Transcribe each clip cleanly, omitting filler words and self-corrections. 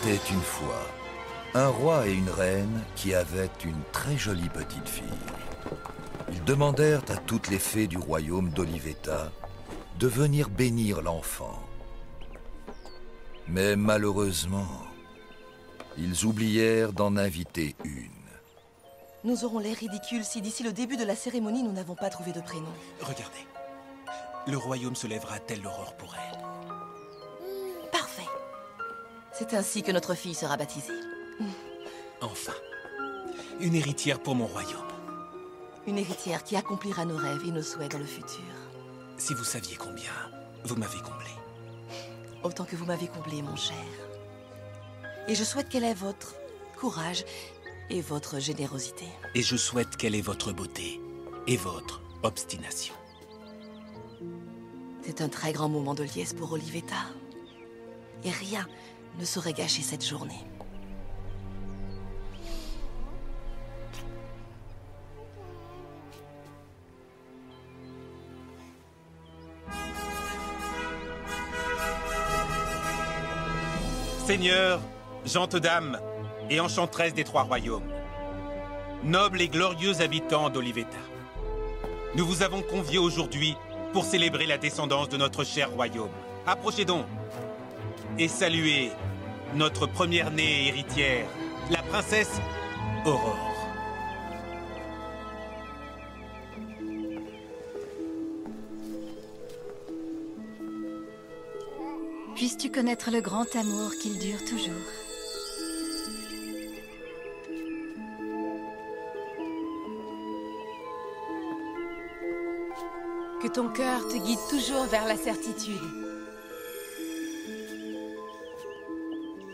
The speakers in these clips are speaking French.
était une fois un roi et une reine qui avaient une très jolie petite fille. Ils demandèrent à toutes les fées du royaume d'Olivetta de venir bénir l'enfant. Mais malheureusement, ils oublièrent d'en inviter une. Nous aurons l'air ridicules si d'ici le début de la cérémonie, nous n'avons pas trouvé de prénom. Regardez. Le royaume se lèvera telle l'aurore pour elle. Parfait. C'est ainsi que notre fille sera baptisée. Enfin, une héritière pour mon royaume. Une héritière qui accomplira nos rêves et nos souhaits dans le futur. Si vous saviez combien vous m'avez comblé. Autant que vous m'avez comblé, mon cher. Et je souhaite qu'elle ait votre courage et votre générosité. Et je souhaite qu'elle ait votre beauté et votre obstination. C'est un très grand moment de liesse pour Olivetta. Et rien ne saurait gâcher cette journée. Seigneur, gentes dames et enchanteresses des trois royaumes, nobles et glorieux habitants d'Olivetta, nous vous avons conviés aujourd'hui pour célébrer la descendance de notre cher royaume. Approchez donc et saluez notre première-née héritière, la princesse Aurore. Puisses-tu connaître le grand amour qu'il dure toujours. Que ton cœur te guide toujours vers la certitude.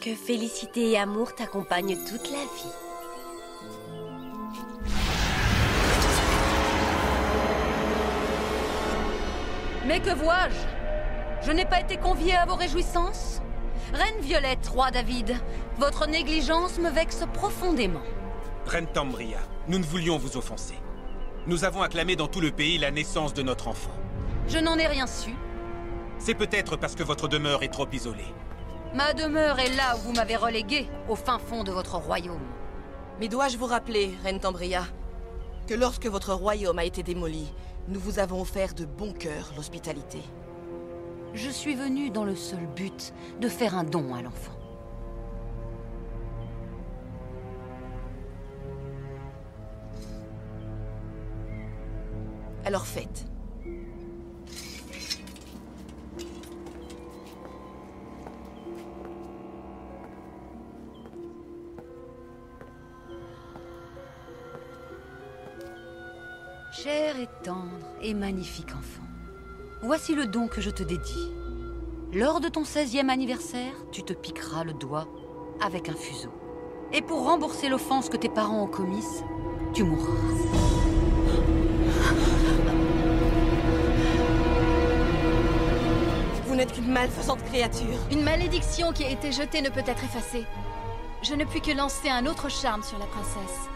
Que félicité et amour t'accompagnent toute la vie. Mais que vois-je? Je n'ai pas été conviée à vos réjouissances? Reine Violette, roi David, votre négligence me vexe profondément. Reine Tambria, nous ne voulions vous offenser. Nous avons acclamé dans tout le pays la naissance de notre enfant. Je n'en ai rien su. C'est peut-être parce que votre demeure est trop isolée. Ma demeure est là où vous m'avez reléguée, au fin fond de votre royaume. Mais dois-je vous rappeler, Reine Tambria, que lorsque votre royaume a été démoli, nous vous avons offert de bon cœur l'hospitalité. Je suis venue dans le seul but de faire un don à l'enfant. Alors faites. Cher et tendre et magnifique enfant, voici le don que je te dédie. Lors de ton 16e anniversaire, tu te piqueras le doigt avec un fuseau. Et pour rembourser l'offense que tes parents ont commise, tu mourras. Vous n'êtes qu'une malfaisante créature. Une malédiction qui a été jetée ne peut être effacée. Je ne puis que lancer un autre charme sur la princesse.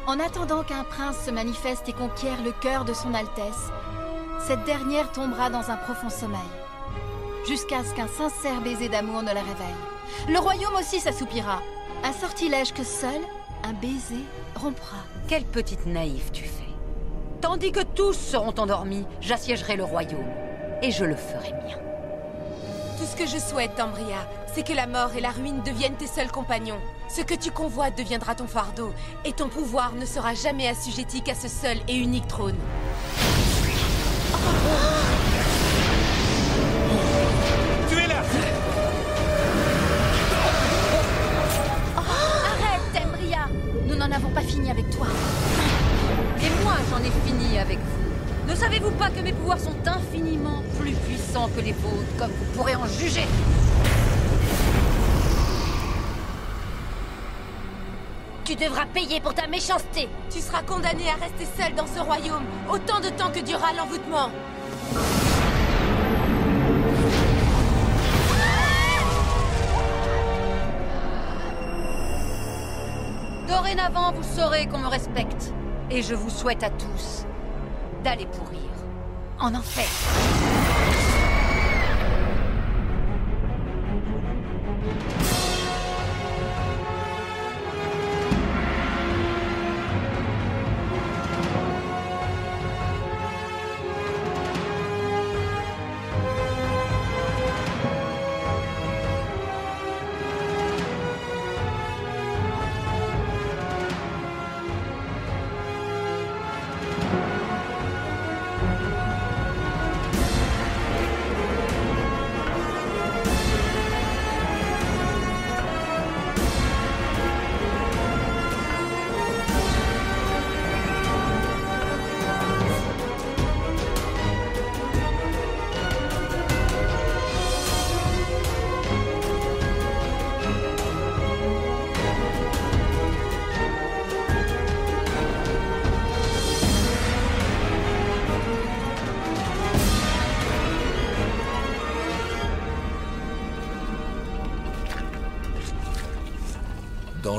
En attendant qu'un prince se manifeste et conquiert le cœur de son Altesse, cette dernière tombera dans un profond sommeil, jusqu'à ce qu'un sincère baiser d'amour ne la réveille. Le royaume aussi s'assoupira. Un sortilège que seul un baiser rompra. Quelle petite naïve tu fais. Tandis que tous seront endormis, j'assiégerai le royaume. Et je le ferai mien. Tout ce que je souhaite, Tambria, c'est que la mort et la ruine deviennent tes seuls compagnons. Ce que tu convoites deviendra ton fardeau, et ton pouvoir ne sera jamais assujetti qu'à ce seul et unique trône. Tu es là! Arrête, Tambria! Nous n'en avons pas fini avec toi. Et moi, j'en ai fini avec vous. Ne savez-vous pas que mes pouvoirs sont infiniment plus puissants que les vôtres, comme vous pourrez en juger? Tu devras payer pour ta méchanceté. Tu seras condamné à rester seul dans ce royaume, autant de temps que durera l'envoûtement. Dorénavant, vous saurez qu'on me respecte. Et je vous souhaite à tous d'aller pourrir en enfer.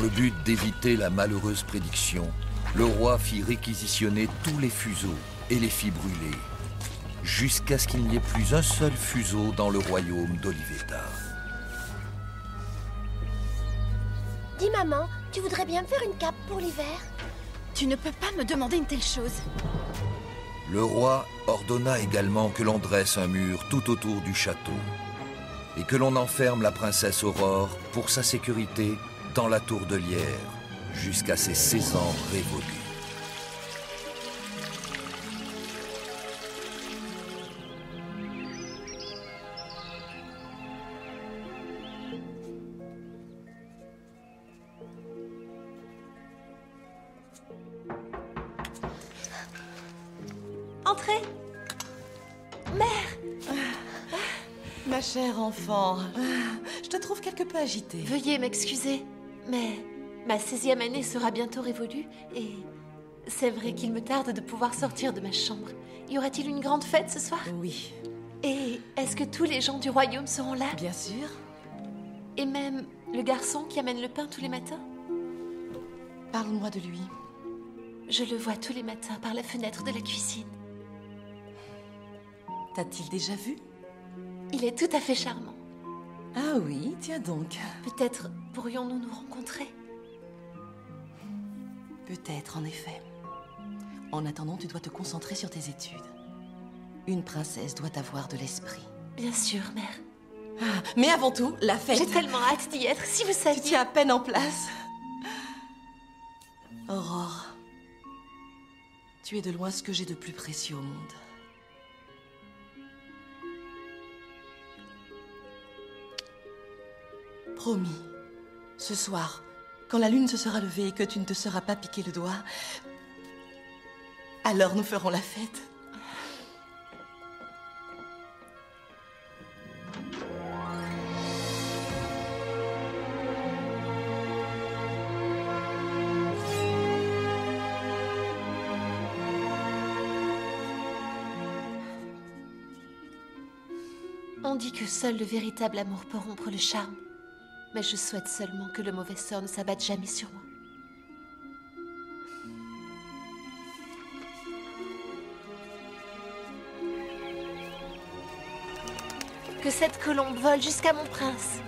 le but d'éviter la malheureuse prédiction, le roi fit réquisitionner tous les fuseaux et les fit brûler, jusqu'à ce qu'il n'y ait plus un seul fuseau dans le royaume d'Olivetta. Dis maman, tu voudrais bien me faire une cape pour l'hiver? Tu ne peux pas me demander une telle chose. Le roi ordonna également que l'on dresse un mur tout autour du château et que l'on enferme la princesse Aurore pour sa sécurité dans la tour de Lierre jusqu'à ses 16 ans révolus. Entrez. Mère. Ma chère enfant, je te trouve quelque peu agitée. Veuillez m'excuser, mais ma 16e année sera bientôt révolue et c'est vrai qu'il me tarde de pouvoir sortir de ma chambre. Y aura-t-il une grande fête ce soir? Oui, Et est-ce que tous les gens du royaume seront là? bien sûr. Et même le garçon qui amène le pain tous les matins? Parle-moi de lui. Je le vois tous les matins par la fenêtre de la cuisine. T'a-t-il déjà vu? Il est tout à fait charmant. Ah oui, tiens donc. Peut-être pourrions-nous nous rencontrer? Peut-être, en effet. En attendant, tu dois te concentrer sur tes études. Une princesse doit avoir de l'esprit. Bien sûr, mère. Ah, mais avant tout, la fête. J'ai tellement hâte d'y être, si vous Tu saviez. tiens à peine en place. Aurore, tu es de loin ce que j'ai de plus précieux au monde. Promis, ce soir, quand la lune se sera levée et que tu ne te seras pas piqué le doigt, alors nous ferons la fête. On dit que seul le véritable amour peut rompre le charme. Mais je souhaite seulement que le mauvais sort ne s'abatte jamais sur moi. Que cette colombe vole jusqu'à mon prince.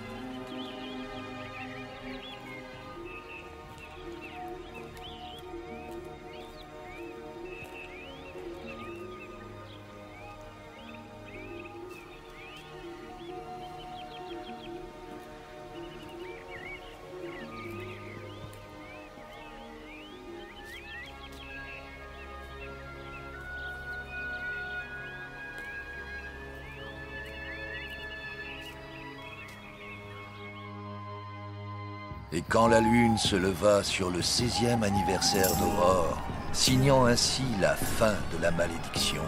Et quand la lune se leva sur le 16e anniversaire d'Aurore, signant ainsi la fin de la malédiction,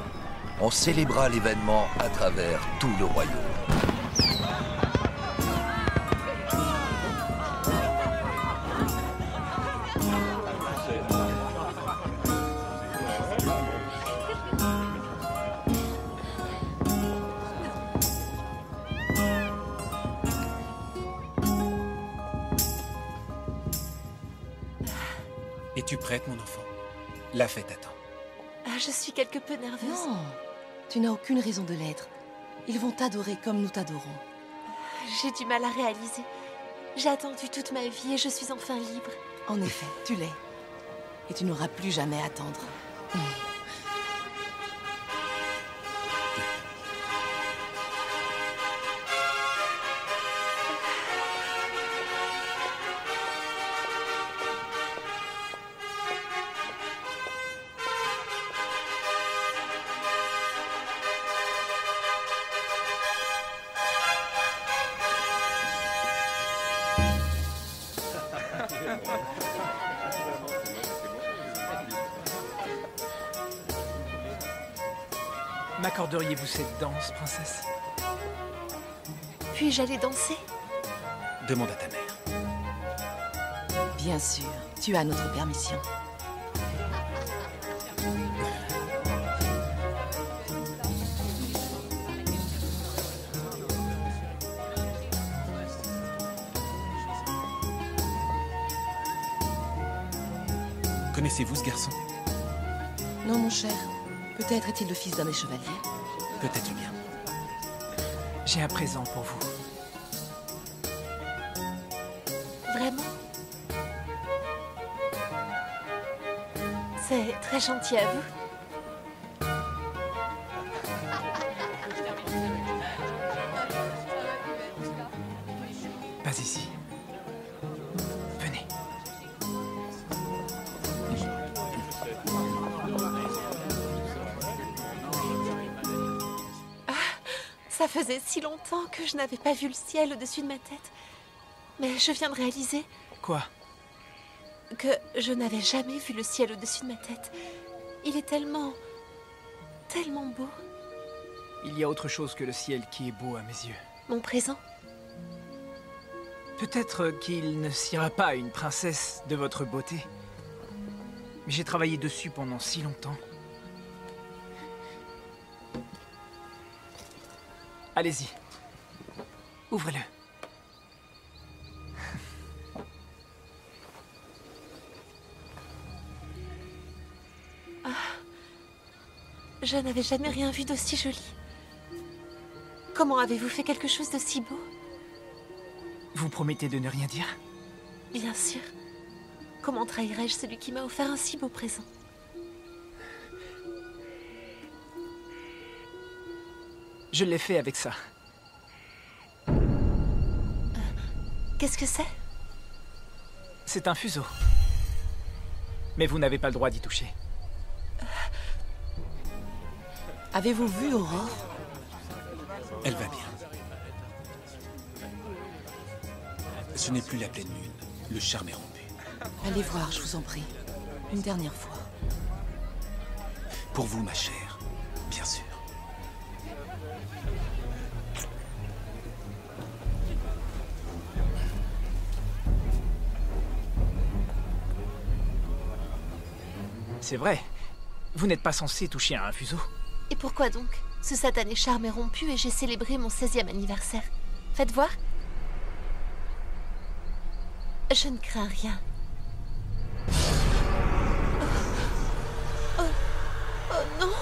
on célébra l'événement à travers tout le royaume. Es-tu prête, mon enfant? La fête attend. Ah, je suis quelque peu nerveuse. Non, tu n'as aucune raison de l'être. Ils vont t'adorer comme nous t'adorons. J'ai du mal à réaliser. J'ai attendu toute ma vie et je suis enfin libre. En effet, tu l'es. Et tu n'auras plus jamais à attendre. M'accorderiez-vous cette danse, princesse? Puis-je aller danser? Demande à ta mère. Bien sûr, tu as notre permission. Connaissez-vous ce garçon? Non, mon cher. Peut-être est-il le fils d'un des chevaliers. Peut-être bien. J'ai un présent pour vous. Vraiment? C'est très gentil à vous. Pas ici. Venez. Ça faisait si longtemps que je n'avais pas vu le ciel au-dessus de ma tête. Mais je viens de réaliser Quoi? que je n'avais jamais vu le ciel au-dessus de ma tête. Il est tellement beau. Il y a autre chose que le ciel qui est beau à mes yeux. Mon présent? Peut-être qu'il ne siera pas à une princesse de votre beauté. Mais j'ai travaillé dessus pendant si longtemps. Allez-y. Ouvrez-le. Je n'avais jamais rien vu d'aussi joli. Comment avez-vous fait quelque chose de si beau? Vous promettez de ne rien dire? Bien sûr. Comment trahirais-je celui qui m'a offert un si beau présent? Je l'ai fait avec ça. Qu'est-ce que c'est? C'est un fuseau. Mais vous n'avez pas le droit d'y toucher. Avez-vous vu Aurore? Elle va bien. Ce n'est plus la pleine lune. Le charme est rompu. Allez voir, je vous en prie. Une dernière fois. Pour vous, ma chère, bien sûr. C'est vrai. Vous n'êtes pas censé toucher à un fuseau. Et pourquoi donc? Ce satané charme est rompu et j'ai célébré mon 16e anniversaire. Faites voir. Je ne crains rien. Oh non!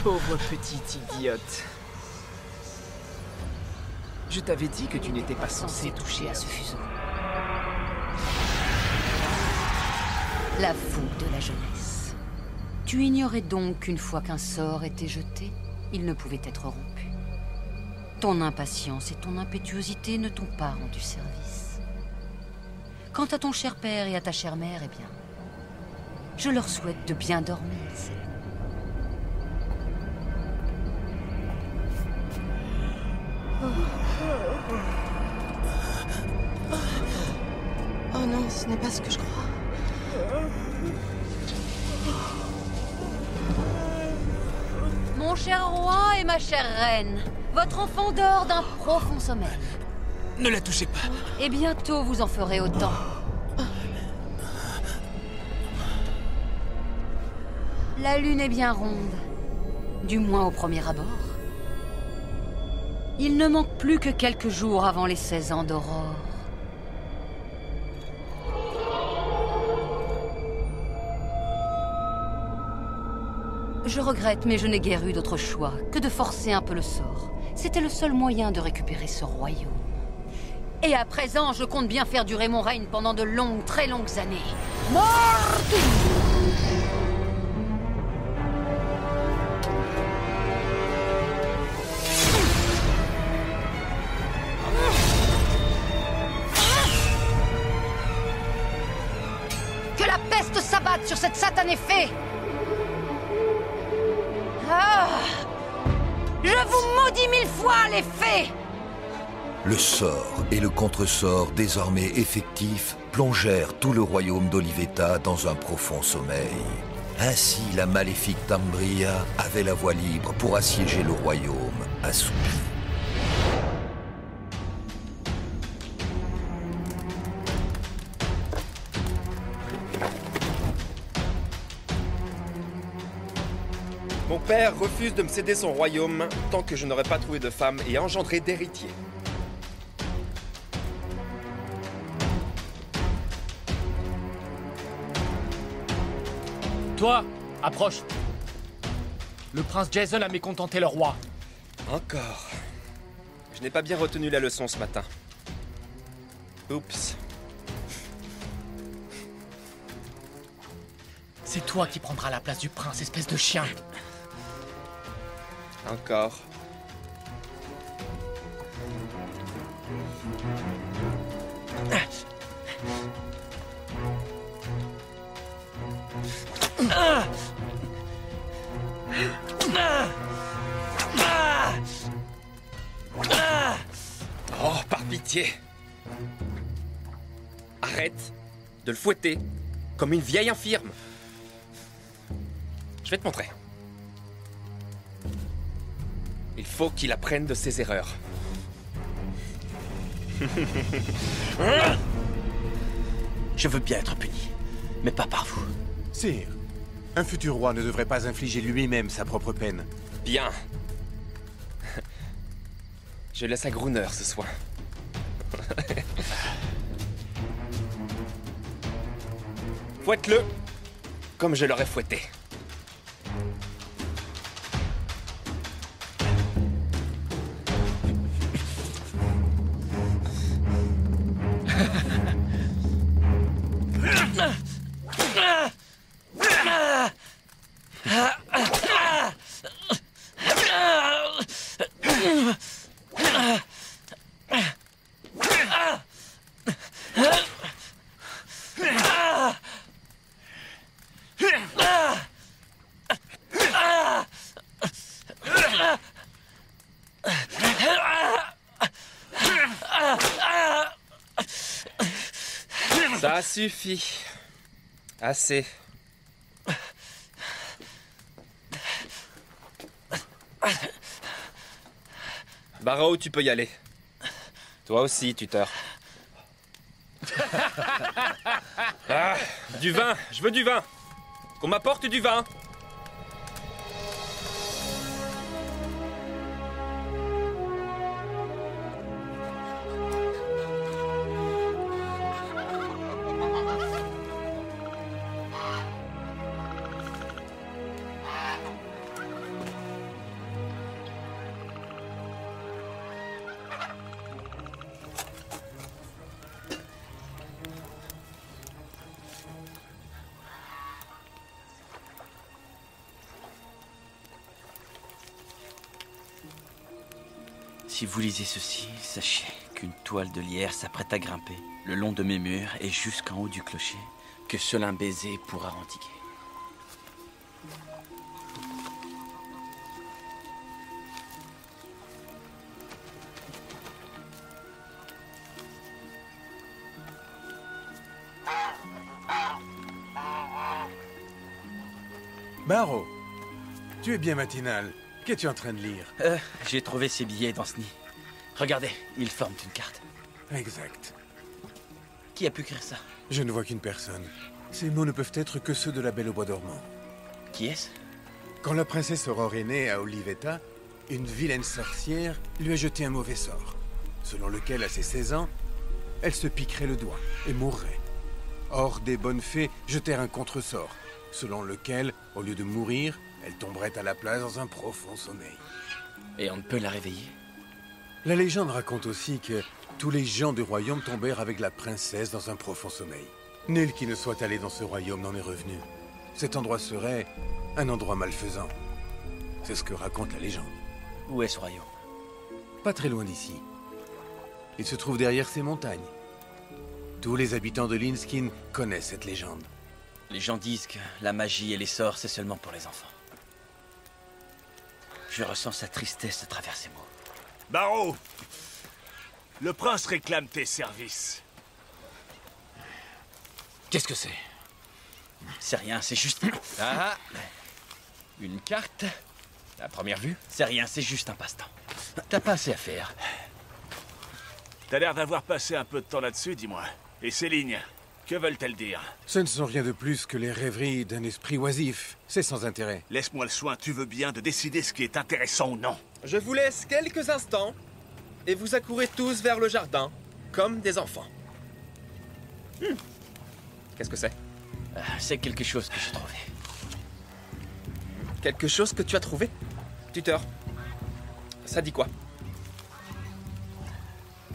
Pauvre petite idiote. Je t'avais dit que tu n'étais pas censé toucher à ce fuseau. La fougue de la jeunesse. Tu ignorais donc qu'une fois qu'un sort était jeté, il ne pouvait être rompu. Ton impatience et ton impétuosité ne t'ont pas rendu service. Quant à ton cher père et à ta chère mère, eh bien, je leur souhaite de bien dormir. Oh non, ce n'est pas ce que je crois. Mon cher roi et ma chère reine, votre enfant dort d'un profond sommeil. Ne la touchez pas. Et bientôt vous en ferez autant. La lune est bien ronde, du moins au premier abord. Il ne manque plus que quelques jours avant les 16 ans d'Aurore. Je regrette, mais je n'ai guère eu d'autre choix que de forcer un peu le sort. C'était le seul moyen de récupérer ce royaume. Et à présent, je compte bien faire durer mon règne pendant de longues, très longues années. Mortu! Que la peste s'abatte sur cette satanée fée! Ah! Je vous maudis 1000 fois, les fées! Le sort et le contre-sort, désormais effectifs, plongèrent tout le royaume d'Olivetta dans un profond sommeil. Ainsi, la maléfique Tambria avait la voie libre pour assiéger le royaume assoupi. Mon père refuse de me céder son royaume tant que je n'aurai pas trouvé de femme et engendré d'héritier. Toi, approche. Le prince Jason a mécontenté le roi. Encore. Je n'ai pas bien retenu la leçon ce matin. Oups. C'est toi qui prendras la place du prince, espèce de chien. Encore. Oh, par pitié. Arrête de le fouetter comme une vieille infirme. Je vais te montrer. Il faut qu'il apprenne de ses erreurs. Je veux bien être puni, mais pas par vous. Sire, un futur roi ne devrait pas infliger lui-même sa propre peine. Bien. Je laisse à Gruner ce soin. Fouette-le, comme je l'aurais fouetté. Ça suffit. Assez. Barrow, tu peux y aller. Toi aussi, tuteur. Ah, du vin. Je veux du vin. Qu'on m'apporte du vin. Si vous lisez ceci, sachez qu'une toile de lierre s'apprête à grimper le long de mes murs et jusqu'en haut du clocher, que seul un baiser pourra endiguer. Barrow, tu es bien matinal. Qu'es-tu en train de lire? J'ai trouvé ces billets dans ce nid. Regardez, ils forment une carte. Exact. Qui a pu écrire ça? Je ne vois qu'une personne. Ces mots ne peuvent être que ceux de la Belle au Bois dormant. Qui est-ce? Quand la princesse Aurore est née à Olivetta, une vilaine sorcière lui a jeté un mauvais sort, selon lequel, à ses 16 ans, elle se piquerait le doigt et mourrait. Or, des bonnes fées jetèrent un contresort, selon lequel, au lieu de mourir, elle tomberait à la place dans un profond sommeil. Et on ne peut la réveiller? La légende raconte aussi que tous les gens du royaume tombèrent avec la princesse dans un profond sommeil. Nul qui ne soit allé dans ce royaume n'en est revenu. Cet endroit serait un endroit malfaisant. C'est ce que raconte la légende. Où est ce royaume? Pas très loin d'ici. Il se trouve derrière ces montagnes. Tous les habitants de Linskin connaissent cette légende. Les gens disent que la magie et les sorts, c'est seulement pour les enfants. Je ressens sa tristesse à travers ces mots. Barrow, le prince réclame tes services. Qu'est-ce que c'est? C'est rien, c'est juste... Ah, une carte? À première vue? C'est rien, c'est juste un passe-temps. T'as pas assez à faire. T'as l'air d'avoir passé un peu de temps là-dessus, dis-moi. Et ces lignes, Que veulent-elles dire? Ce ne sont rien de plus que les rêveries d'un esprit oisif. C'est sans intérêt. Laisse-moi le soin, tu veux bien, de décider ce qui est intéressant ou non. Je vous laisse quelques instants, et vous accourez tous vers le jardin, comme des enfants. Qu'est-ce que c'est? C'est quelque chose que j'ai trouvé. Quelque chose que tu as trouvé? Tuteur, ça dit quoi?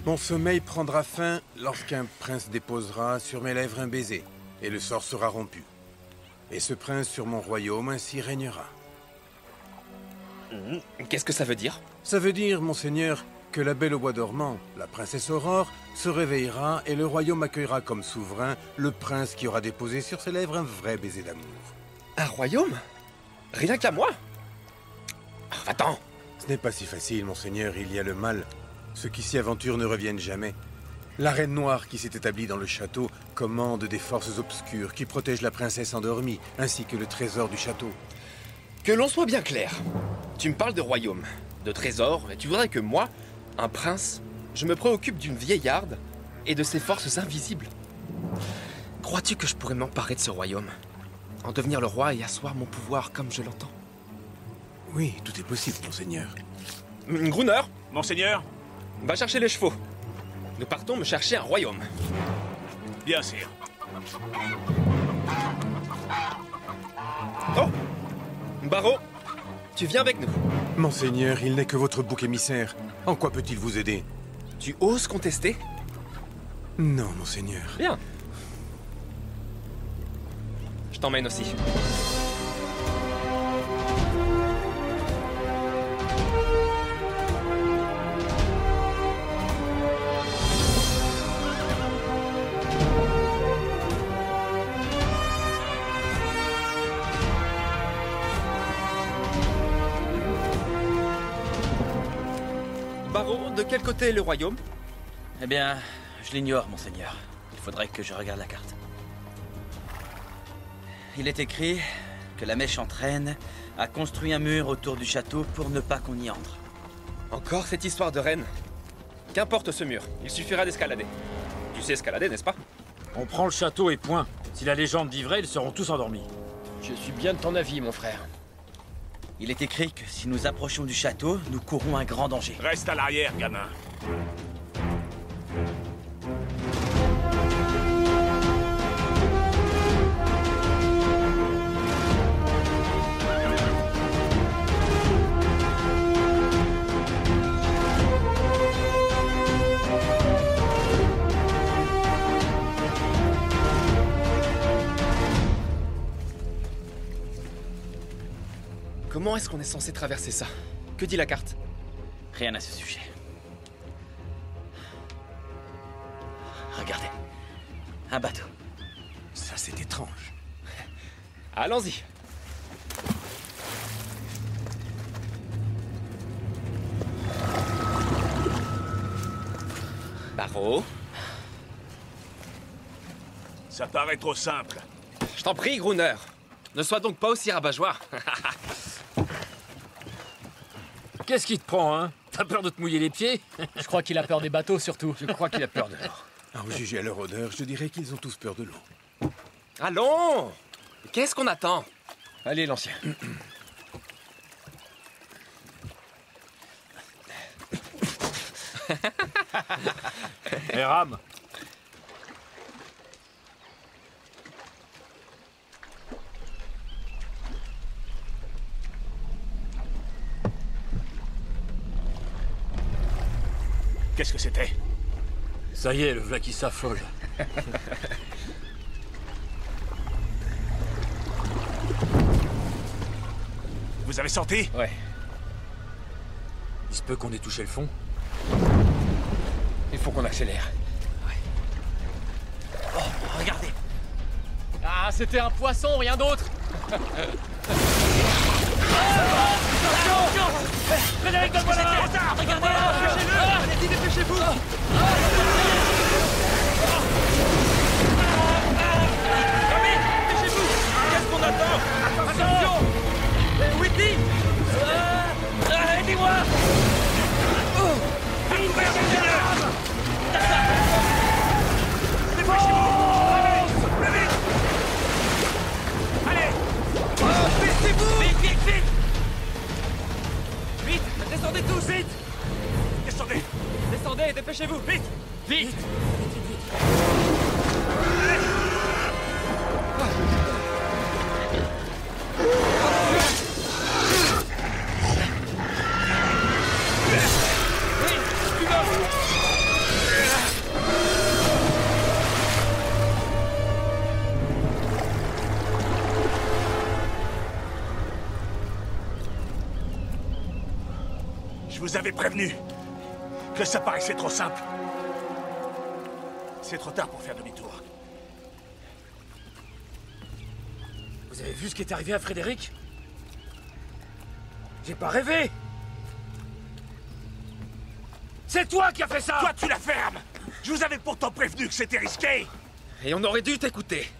Mon sommeil prendra fin lorsqu'un prince déposera sur mes lèvres un baiser, et le sort sera rompu. Et ce prince sur mon royaume ainsi régnera. Qu'est-ce que ça veut dire? Ça veut dire, monseigneur, que la Belle au bois dormant, la princesse Aurore, se réveillera et le royaume accueillera comme souverain le prince qui aura déposé sur ses lèvres un vrai baiser d'amour. Un royaume? Rien qu'à moi? Va-t'en! Ce n'est pas si facile, monseigneur, il y a le mal. Ceux qui s'y aventurent ne reviennent jamais. La reine noire qui s'est établie dans le château commande des forces obscures qui protègent la princesse endormie, ainsi que le trésor du château. Que l'on soit bien clair. Tu me parles de royaume, de trésor, et tu voudrais que moi, un prince, je me préoccupe d'une vieillarde et de ses forces invisibles. Crois-tu que je pourrais m'emparer de ce royaume, en devenir le roi et asseoir mon pouvoir comme je l'entends? Oui, tout est possible, monseigneur. Gruner? Monseigneur? Va chercher les chevaux. Nous partons me chercher un royaume. Bien sûr. Oh! Barreau, tu viens avec nous. Monseigneur, il n'est que votre bouc émissaire. En quoi peut-il vous aider? Tu oses contester? Non, monseigneur. Bien. Je t'emmène aussi. Barreau, de quel côté est le royaume? Eh bien, je l'ignore, monseigneur. Il faudrait que je regarde la carte. Il est écrit que la méchante reine a construit un mur autour du château pour ne pas qu'on y entre. Encore cette histoire de reine? Qu'importe ce mur, il suffira d'escalader. Tu sais escalader, n'est-ce pas? On prend le château et point. Si la légende dit vrai, ils seront tous endormis. Je suis bien de ton avis, mon frère. Il est écrit que si nous approchons du château, nous courons un grand danger. Reste à l'arrière, gamin. Comment est-ce qu'on est censé traverser ça? Que dit la carte? Rien à ce sujet. Regardez. Un bateau. Ça, c'est étrange. Allons-y. Barreau. Ça paraît trop simple. Je t'en prie, Gruner. Ne sois donc pas aussi rabat-joie. Qu'est-ce qui te prend, hein? T'as peur de te mouiller les pieds? Je crois qu'il a peur des bateaux, surtout. Je crois qu'il a peur de l'eau. À en juger à leur odeur, je dirais qu'ils ont tous peur de l'eau. Allons! Qu'est-ce qu'on attend? Allez, l'ancien. Et rame. Qu'est-ce que c'était? Ça y est, le v'là qui s'affole. Vous avez senti? Ouais. Il se peut qu'on ait touché le fond. Il faut qu'on accélère. Ouais. Oh, regardez. Ah, c'était un poisson, rien d'autre. Frédéric, donne-moi la tête! Regardez! Dépêchez-le! Allez-y, dépêchez-vous! Vite, dépêchez-vous! Qu'est-ce qu'on attend? Attention! Whitney! Aidez-moi! Dépêchez-vous! Je vous avais prévenu que ça paraissait trop simple. C'est trop tard pour faire demi-tour. Vous avez vu ce qui est arrivé à Frédéric? J'ai pas rêvé! C'est toi qui as fait ça! Toi, tu la fermes! Je vous avais pourtant prévenu que c'était risqué! Et on aurait dû t'écouter.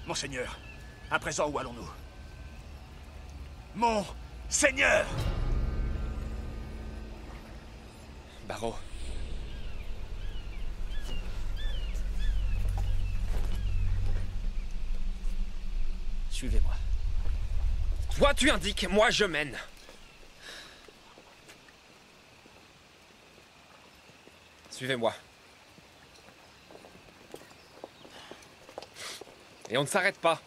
Monseigneur, à présent, où allons-nous? Mon Seigneur! Barreau. Suivez-moi. Toi, tu indiques, moi, je mène. Suivez-moi. Et on ne s'arrête pas.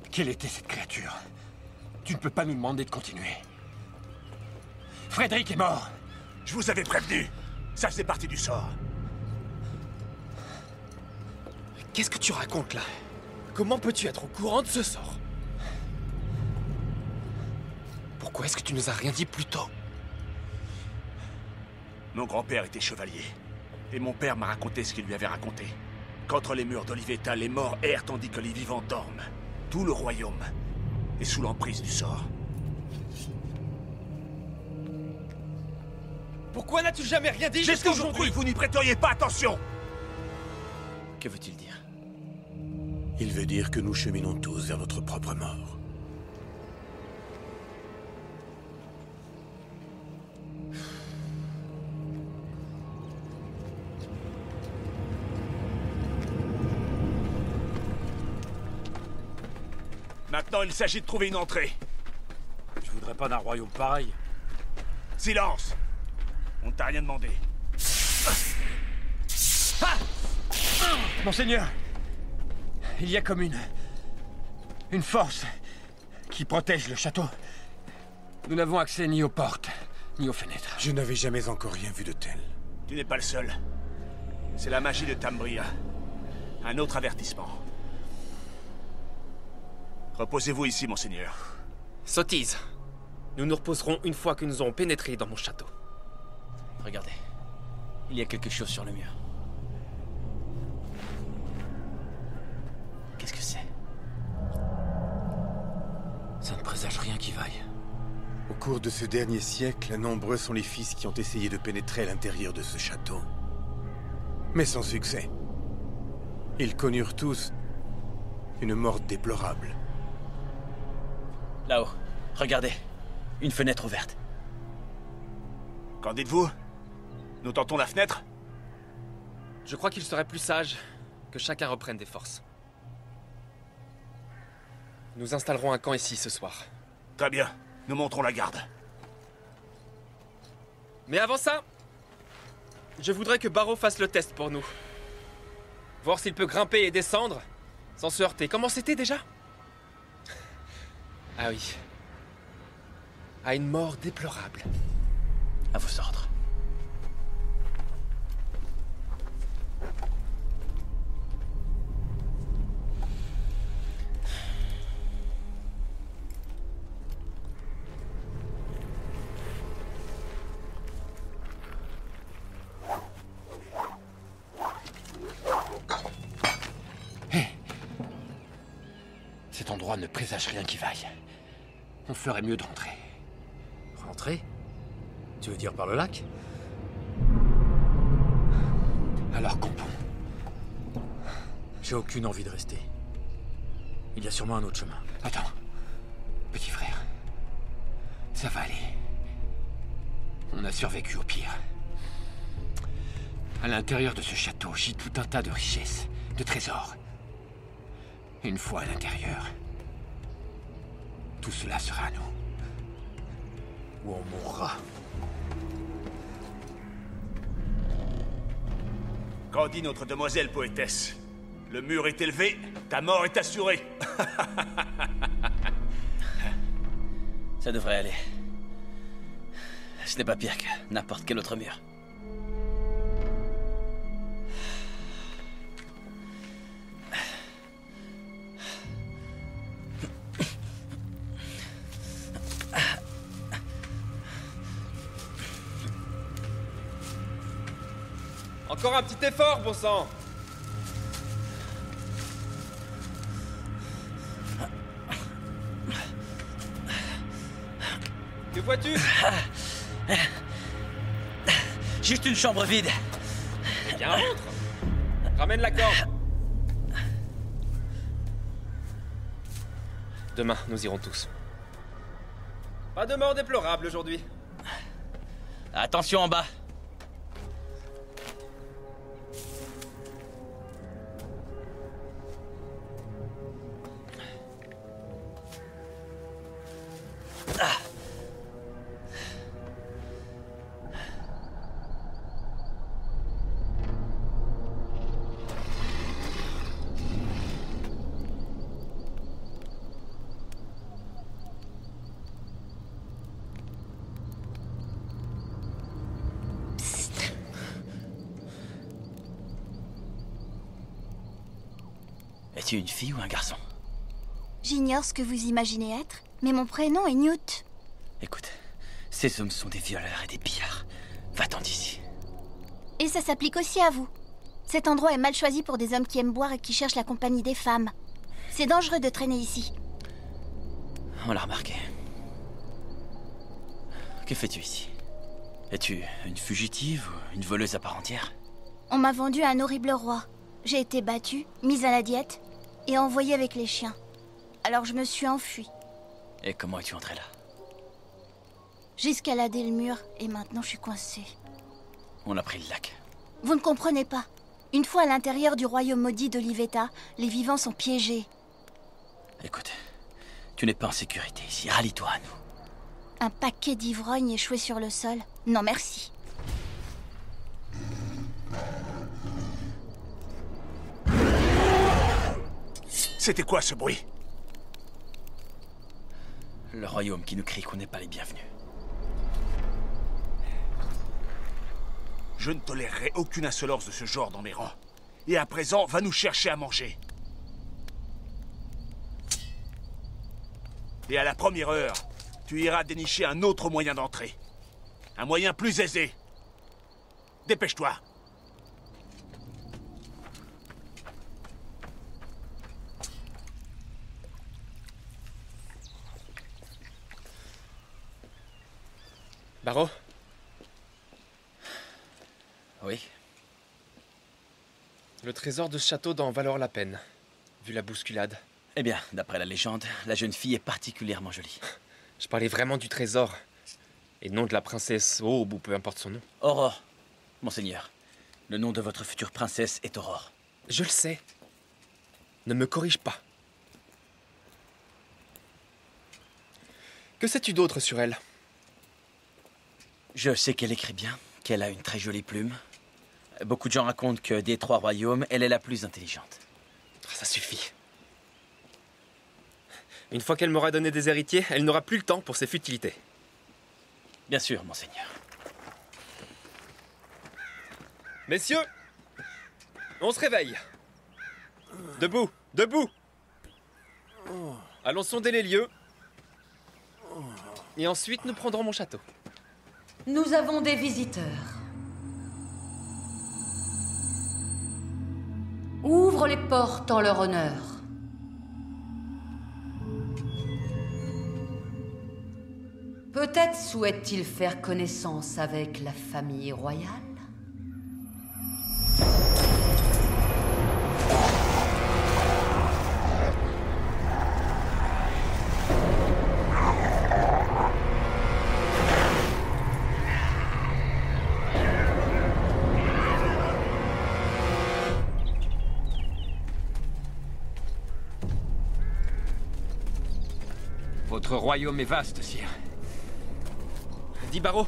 Quelle était cette créature? Tu ne peux pas nous demander de continuer. Frédéric est mort. Je vous avais prévenu. Ça faisait partie du sort. Qu'est-ce que tu racontes là? Comment peux-tu être au courant de ce sort? Pourquoi est-ce que tu nous as rien dit plus tôt? Mon grand-père était chevalier. Et mon père m'a raconté ce qu'il lui avait raconté. Qu'entre les murs d'Olivetta, les morts errent tandis que les vivants dorment. Tout le royaume est sous l'emprise du sort. Pourquoi n'as-tu jamais rien dit J'ai jusqu'à toujours cru aujourd'hui? que vous n'y prêteriez pas attention! Que veut-il dire? Il veut dire que nous cheminons tous vers notre propre mort. Maintenant, il s'agit de trouver une entrée. Je voudrais pas d'un royaume pareil. Silence! On ne t'a rien demandé. Monseigneur, il y a comme une force qui protège le château. Nous n'avons accès ni aux portes, ni aux fenêtres. Je n'avais jamais encore rien vu de tel. Tu n'es pas le seul. C'est la magie de Tambria. Un autre avertissement. Reposez-vous ici, monseigneur. Sottise. Nous nous reposerons une fois que nous aurons pénétré dans mon château. Regardez. Il y a quelque chose sur le mur. Qu'est-ce que c'est? Ça ne présage rien qui vaille. Au cours de ce dernier siècle, nombreux sont les fils qui ont essayé de pénétrer à l'intérieur de ce château. Mais sans succès. Ils connurent tous une mort déplorable. Là-haut, regardez. Une fenêtre ouverte. Qu'en dites-vous? Nous tentons la fenêtre? Je crois qu'il serait plus sage que chacun reprenne des forces. Nous installerons un camp ici ce soir. Très bien. Nous monterons la garde. Mais avant ça, je voudrais que Barreau fasse le test pour nous. Voir s'il peut grimper et descendre sans se heurter. Comment c'était déjà? Ah oui. À une mort déplorable. À vos ordres. Cet endroit ne présage rien qui vaille. On ferait mieux de rentrer. Rentrer? Tu veux dire par le lac? Alors campons. J'ai aucune envie de rester. Il y a sûrement un autre chemin. Attends. Petit frère. Ça va aller. On a survécu au pire. À l'intérieur de ce château gît tout un tas de richesses, de trésors. Une fois à l'intérieur, tout cela sera à nous. Ou on mourra. Qu'en dit notre demoiselle poétesse? Le mur est élevé, ta mort est assurée. Ça devrait aller. Ce n'est pas pire que n'importe quel autre mur. Encore un petit effort, bon sang! Que vois-tu? Juste une chambre vide. Bien, rentre. Ramène la corde. Demain, nous irons tous. Pas de mort déplorable aujourd'hui. Attention en bas. Es-tu une fille ou un garçon? J'ignore ce que vous imaginez être, mais mon prénom est Newt. Écoute, ces hommes sont des violeurs et des pillards. Va-t'en d'ici. Et ça s'applique aussi à vous. Cet endroit est mal choisi pour des hommes qui aiment boire et qui cherchent la compagnie des femmes. C'est dangereux de traîner ici. On l'a remarqué. Que fais-tu ici? Es-tu une fugitive ou une voleuse à part entière? On m'a vendu à un horrible roi. J'ai été battue, mise à la diète et envoyée avec les chiens. Alors je me suis enfuie. Et comment es-tu entrée là? J'ai escaladé le mur et maintenant je suis coincée. On a pris le lac. Vous ne comprenez pas. Une fois à l'intérieur du royaume maudit d'Olivetta, les vivants sont piégés. Écoute, tu n'es pas en sécurité ici. Rallie-toi à nous. Un paquet d'ivrognes échoué sur le sol. Non merci. C'était quoi ce bruit? Le royaume qui nous crie qu'on n'est pas les bienvenus. Je ne tolérerai aucune insolence de ce genre dans mes rangs. Et à présent, va nous chercher à manger. Et à la première heure, tu iras dénicher un autre moyen d'entrée. Un moyen plus aisé. Dépêche-toi. Barreau? Oui? Le trésor de ce château doit en valoir la peine, vu la bousculade. Eh bien, d'après la légende, la jeune fille est particulièrement jolie. Je parlais vraiment du trésor, et non de la princesse Aube ou peu importe son nom. Aurore, monseigneur. Le nom de votre future princesse est Aurore. Je le sais. Ne me corrige pas. Que sais-tu d'autre sur elle? Je sais qu'elle écrit bien, qu'elle a une très jolie plume. Beaucoup de gens racontent que des 3 royaumes, elle est la plus intelligente. Ça suffit. Une fois qu'elle m'aura donné des héritiers, elle n'aura plus le temps pour ses futilités. Bien sûr, monseigneur. Messieurs, on se réveille. Debout, debout. Allons sonder les lieux. Et ensuite, nous prendrons mon château. Nous avons des visiteurs. Ouvre les portes en leur honneur. Peut-être souhaite-t-il faire connaissance avec la famille royale? Votre royaume est vaste, sire. Dis, Barreau.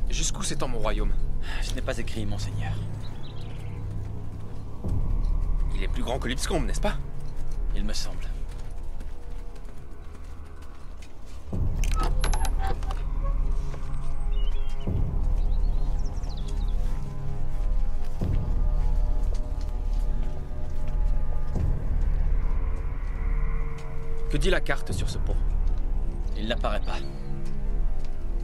Jusqu'où s'étend mon royaume? Ce n'est pas écrit, monseigneur. Il est plus grand que Lipscombe, n'est-ce pas? Il me semble. Que dit la carte sur ce pont? Il n'apparaît pas.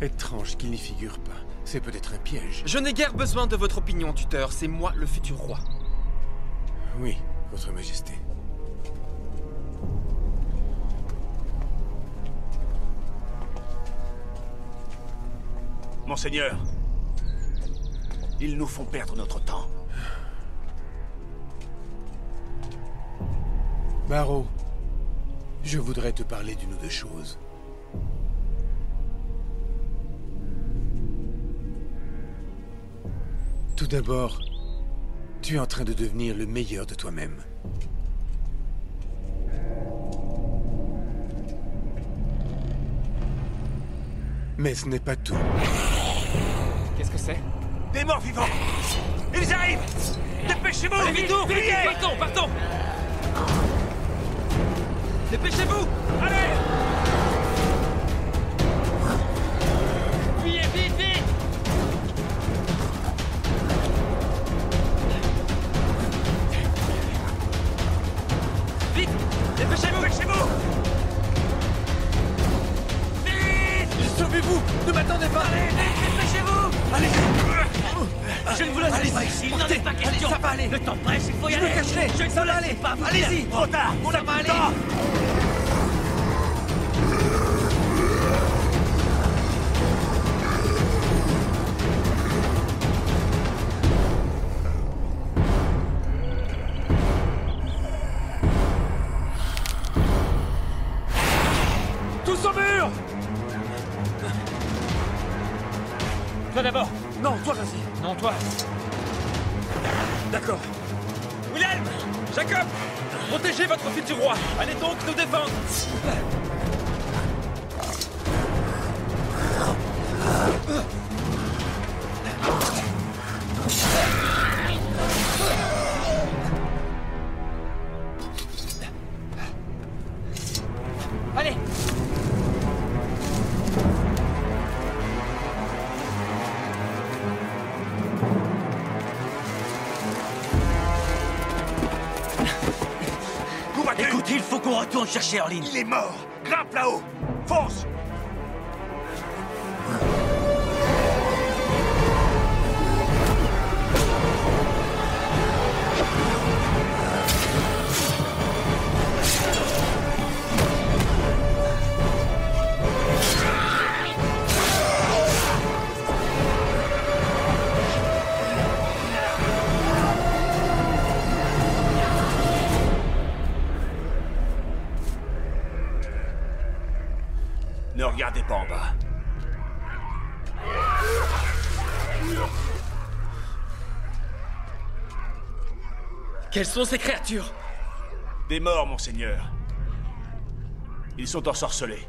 Étrange qu'il n'y figure pas. C'est peut-être un piège. Je n'ai guère besoin de votre opinion, tuteur. C'est moi le futur roi. Oui, votre majesté. Monseigneur, ils nous font perdre notre temps. Barrow, je voudrais te parler d'une ou deux choses. Tout d'abord, tu es en train de devenir le meilleur de toi-même. Mais ce n'est pas tout. Qu'est-ce que c'est? Des morts vivants! Ils arrivent! Dépêchez-vous! Allez, vite, vite, partons! Dépêchez-vous! Allez! Fuyez, vite, vite! Vite! Dépêchez-vous! Dépêchez-vous! Vite! Sauvez-vous! Ne m'attendez pas! Allez, dépêchez-vous! Allez! Je ne vous laisse pas ici, il n'en est pas question! Ça va aller! Le temps presse, il faut y aller! Je me cacherai! Je ne Ça vous va laisse aller! pas! Allez-y! Trop tard! On Ça a va plus aller! de temps! Tous au mur! Toi d'abord! Non, toi vas-y! Non, toi! D'accord. Wilhelm! Jacob! Protégez votre futur roi! Allez donc nous défendre! Allez! Écoute, il faut qu'on retourne chercher Erlin. Il est mort. Grimpe là-haut. Fonce. Ne regardez pas en bas. Quelles sont ces créatures? Des morts, monseigneur. Ils sont ensorcelés.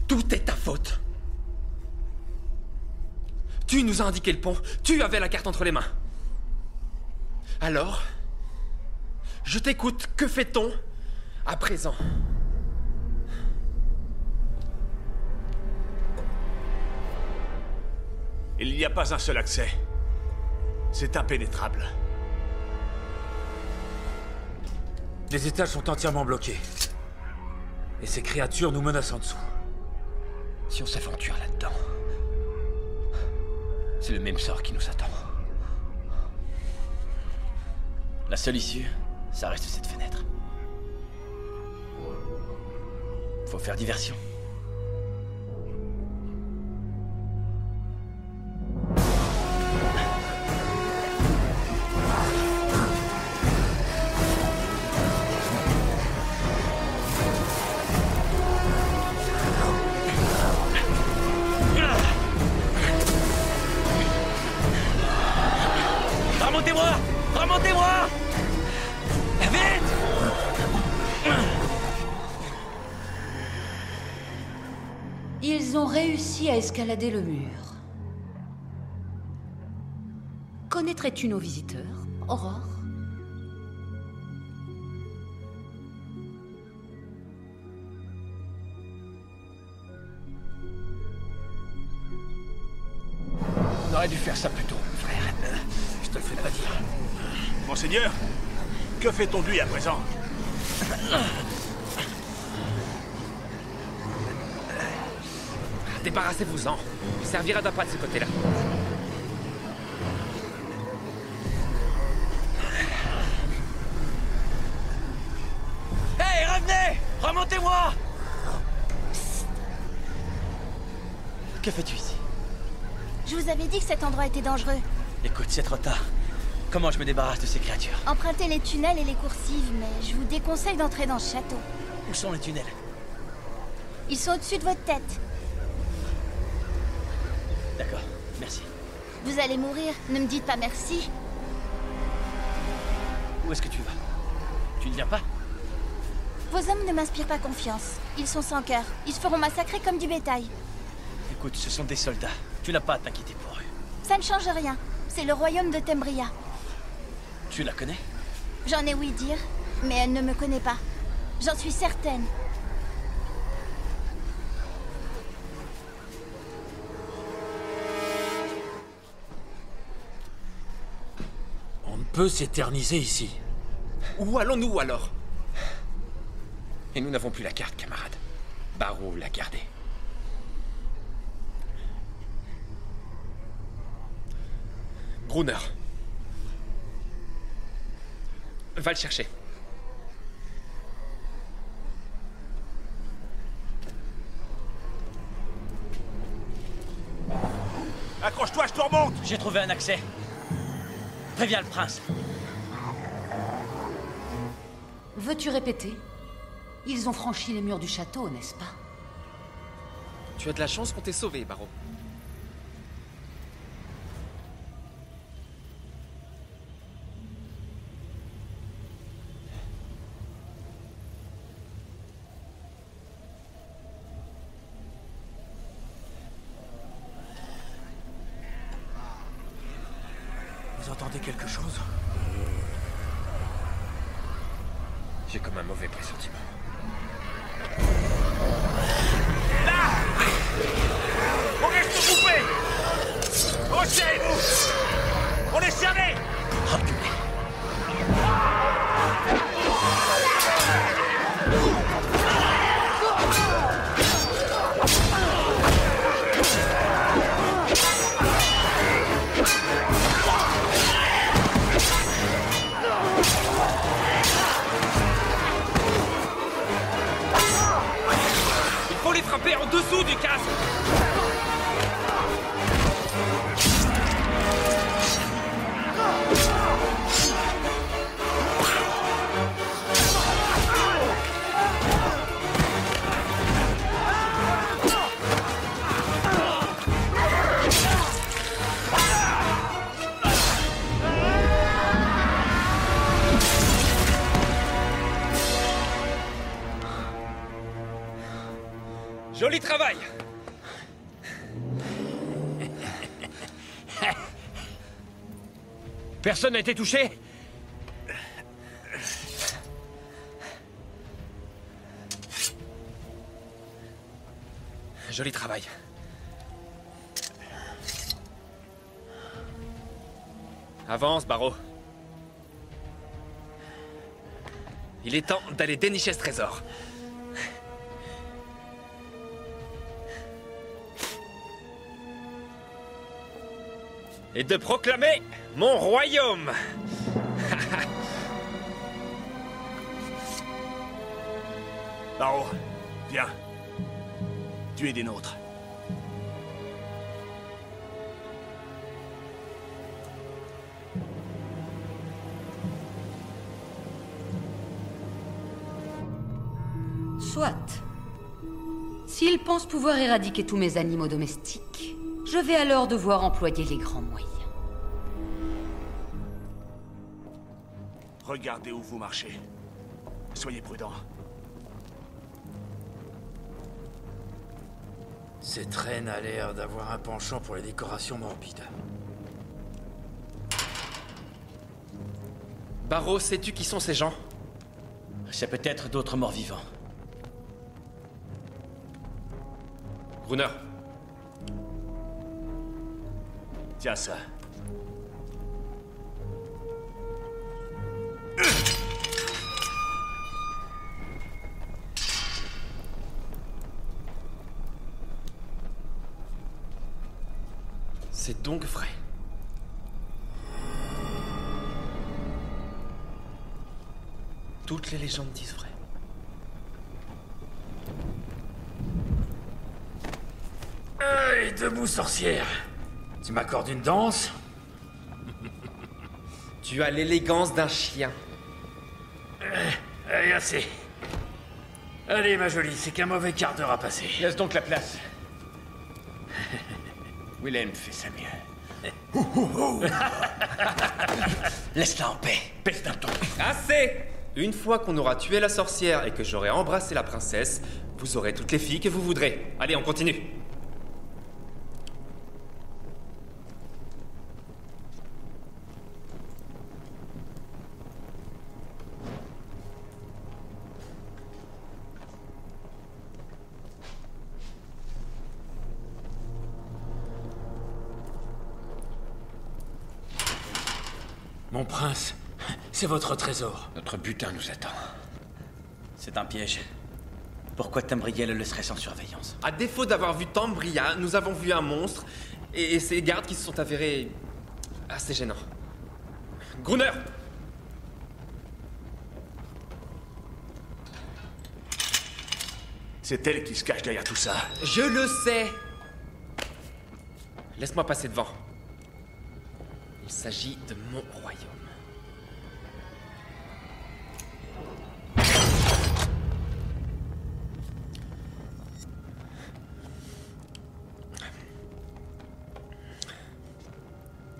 Tout est ta faute. Tu nous as indiqué le pont. Tu avais la carte entre les mains. Alors, je t'écoute. Que fait-on à présent? Il n'y a pas un seul accès. C'est impénétrable. Les étages sont entièrement bloqués. Et ces créatures nous menacent en dessous. Si on s'aventure là-dedans, c'est le même sort qui nous attend. La seule issue, ça reste cette fenêtre. Faut faire diversion. Remontez-moi! Remontez-moi! Vite! Ils ont réussi à escalader le mur. Connaîtrais-tu nos visiteurs, Aurore? On aurait dû faire ça plus tôt, frère. Je te le fais pas dire. Monseigneur, que fait-on de lui à présent? Débarrassez-vous-en. Il servira d'appât de ce côté-là. Hey, revenez! Remontez-moi! Que fais-tu ici? Je vous avais dit que cet endroit était dangereux. Écoute, c'est trop tard. Comment je me débarrasse de ces créatures? Empruntez les tunnels et les coursives, mais je vous déconseille d'entrer dans ce château. Où sont les tunnels? Ils sont au-dessus de votre tête. D'accord, merci. Vous allez mourir, ne me dites pas merci. Où est-ce que tu vas? Tu ne viens pas? Vos hommes ne m'inspirent pas confiance. Ils sont sans cœur. Ils se feront massacrer comme du bétail. Écoute, ce sont des soldats. Tu n'as pas à t'inquiéter pour eux. Ça ne change rien. C'est le royaume de Tembria. Tu la connais? J'en ai ouï dire, mais elle ne me connaît pas. J'en suis certaine. On ne peut s'éterniser ici. Où allons-nous alors? Et nous n'avons plus la carte, camarade. Barrow l'a gardée. Brunner. Va le chercher. Accroche-toi, je te remonte! J'ai trouvé un accès. Préviens le prince. Veux-tu répéter? Ils ont franchi les murs du château, n'est-ce pas? Tu as de la chance qu'on t'ait sauvé, Barrow. Vous entendez quelque chose? J'ai comme un mauvais pressentiment. Là! On reste groupés! Resserrez-vous! On est serrés! Il faut les frapper en dessous du casque! Joli travail! Personne n'a été touché? Joli travail. Avance, Barrow. Il est temps d'aller dénicher ce trésor. Et de proclamer mon royaume. Barrow, viens. Tu es des nôtres. Soit. S'ils pensent pouvoir éradiquer tous mes animaux domestiques, je vais alors devoir employer les grands moyens. Regardez où vous marchez. Soyez prudents. Cette reine a l'air d'avoir un penchant pour les décorations morbides. Barrow, sais-tu qui sont ces gens? C'est peut-être d'autres morts vivants. Brunner. Tiens ça. C'est donc vrai. Toutes les légendes disent vrai. Hey, debout, sorcière. Tu m'accordes une danse? Tu as l'élégance d'un chien. Allez, assez. Allez, ma jolie, c'est qu'un mauvais quart d'heure à passer. Laisse donc la place. Willem fait ça mieux. Laisse-la en paix. Peste un ton. Assez! Une fois qu'on aura tué la sorcière et que j'aurai embrassé la princesse, vous aurez toutes les filles que vous voudrez. Allez, on continue. Mon prince, c'est votre trésor. Notre butin nous attend. C'est un piège. Pourquoi Tambriel le laisserait sans surveillance? À défaut d'avoir vu Tambria, nous avons vu un monstre et ses gardes qui se sont avérés assez gênants. Gruner! C'est elle qui se cache derrière tout ça. Je le sais! Laisse-moi passer devant. Il s'agit de mon royaume.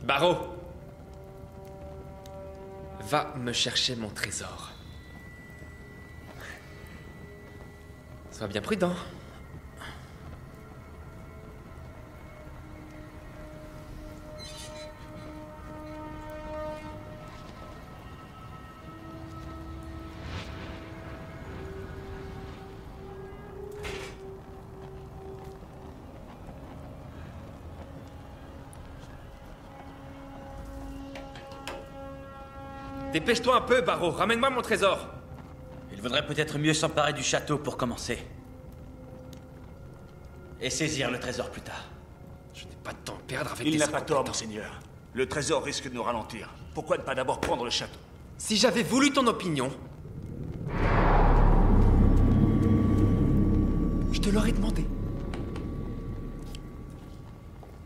Barreau, va me chercher mon trésor. Sois bien prudent. Dépêche-toi un peu, Barreau. Ramène-moi mon trésor. Il vaudrait peut-être mieux s'emparer du château pour commencer. Et saisir le trésor plus tard. Je n'ai pas de temps à perdre avec Il des n'a pas tort, incompétents. monseigneur. Le trésor risque de nous ralentir. Pourquoi ne pas d'abord prendre le château? Si j'avais voulu ton opinion, je te l'aurais demandé.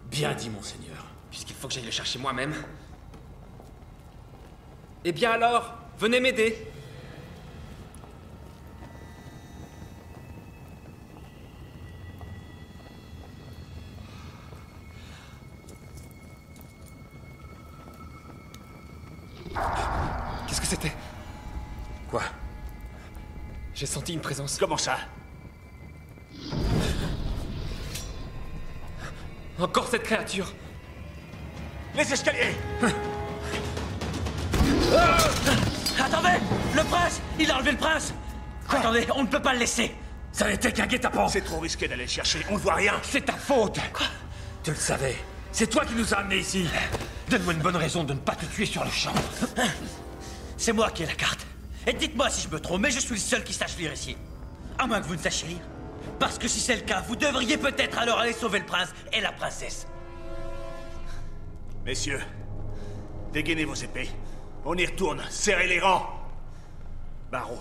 Bien dit, monseigneur. Puisqu'il faut que j'aille le chercher moi-même. Eh bien alors, venez m'aider. Qu'est-ce que c'était? Quoi? J'ai senti une présence. Comment ça? Encore cette créature. Les escaliers! Attendez! Le prince! Il a enlevé le prince! Attendez, on ne peut pas le laisser! Ça n'était qu'un guet-apens! C'est trop risqué d'aller le chercher, on ne voit rien! C'est ta faute! Quoi? Tu le savais! C'est toi qui nous as amenés ici! Donne-moi une bonne raison de ne pas te tuer sur le champ! C'est moi qui ai la carte. Et dites-moi si je me trompe, mais je suis le seul qui sache lire ici. À moins que vous ne sachiez lire. Parce que si c'est le cas, vous devriez peut-être alors aller sauver le prince et la princesse. Messieurs, dégainez vos épées. On y retourne, serrez les rangs. Barreau,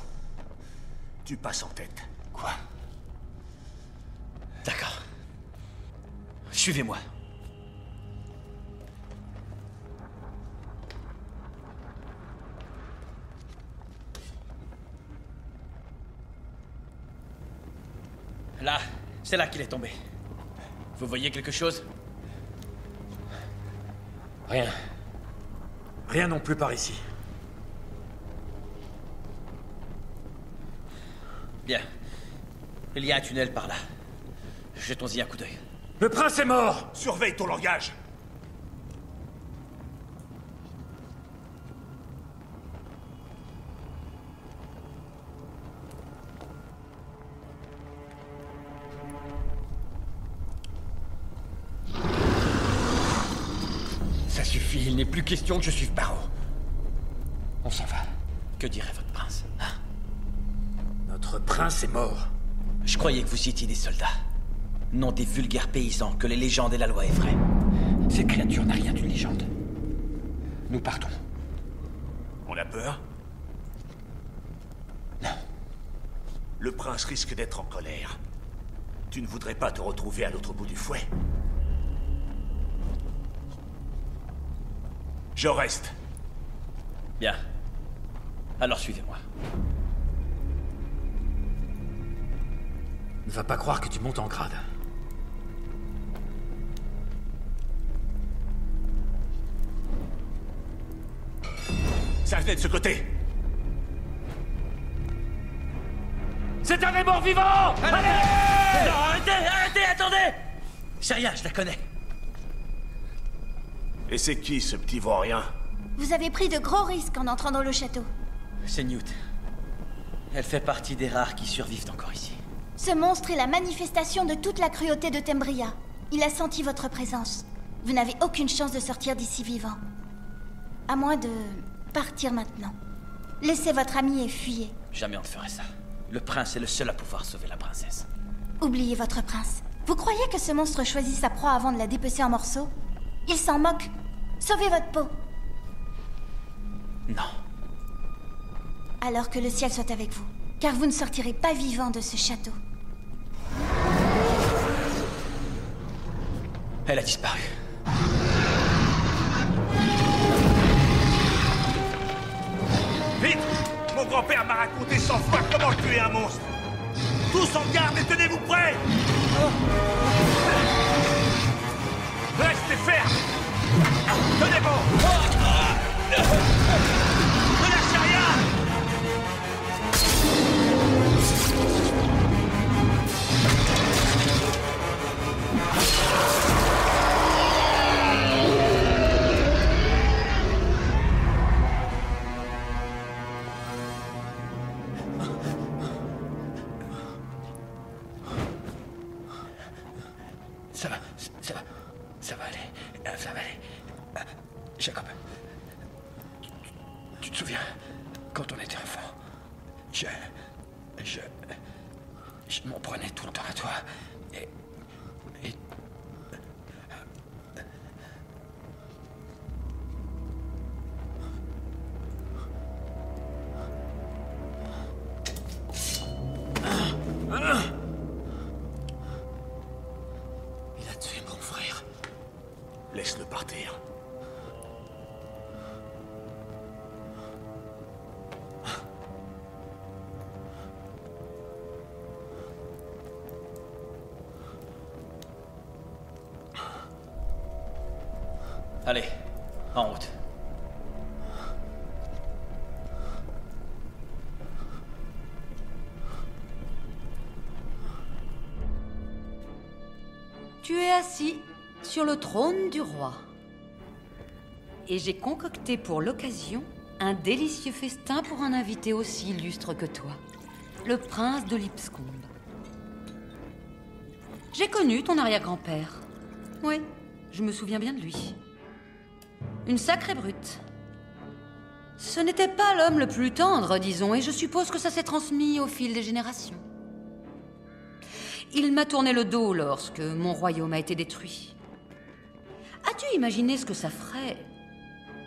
tu passes en tête. Quoi? D'accord. Suivez-moi. Là, c'est là qu'il est tombé. Vous voyez quelque chose? Rien. Rien non plus par ici. Bien. Il y a un tunnel par là. Jetons-y un coup d'œil. Le prince est mort! Surveille ton langage. Ça suffit, il n'est plus question que je suive Barreau. On s'en va. Que dirait votre prince, hein? Notre prince est mort. Je croyais que vous étiez des soldats. Non des vulgaires paysans que les légendes et la loi effraient. Cette créature n'a rien d'une légende. Nous partons. On a peur? Non. Le prince risque d'être en colère. Tu ne voudrais pas te retrouver à l'autre bout du fouet? Je reste. Bien. Alors suivez-moi. Ne va pas croire que tu montes en grade. Ça venait de ce côté. C'est un des morts vivants! Allez! Non, arrêtez, attendez! Sharia, je la connais. Et c'est qui, ce petit vaurien? Vous avez pris de gros risques en entrant dans le château. C'est Newt. Elle fait partie des rares qui survivent encore ici. Ce monstre est la manifestation de toute la cruauté de Tembria. Il a senti votre présence. Vous n'avez aucune chance de sortir d'ici vivant. À moins de partir maintenant. Laissez votre ami et fuyez. Jamais on ne ferait ça. Le prince est le seul à pouvoir sauver la princesse. Oubliez votre prince. Vous croyez que ce monstre choisit sa proie avant de la dépecer en morceaux? Il s'en moque. Sauvez votre peau. Non. Alors que le ciel soit avec vous, car vous ne sortirez pas vivant de ce château. Elle a disparu. Vite! Mon grand-père m'a raconté 100 fois comment tuer un monstre. Tous en garde et tenez-vous prêts! Restez ferme! Tenez bon! Ne lâchez rien! Ça va aller. Ça va aller. Jacob, tu te souviens, quand on était enfant, je m'en prenais tout le temps à toi. Et il a tué mon frère. Laisse-le partir. Allez, en route. Tu es assis sur le trône du roi. Et j'ai concocté pour l'occasion un délicieux festin pour un invité aussi illustre que toi, le prince de Lipscombe. J'ai connu ton arrière-grand-père. Oui, je me souviens bien de lui. Une sacrée brute. Ce n'était pas l'homme le plus tendre, disons, et je suppose que ça s'est transmis au fil des générations. Il m'a tourné le dos lorsque mon royaume a été détruit. As-tu imaginé ce que ça ferait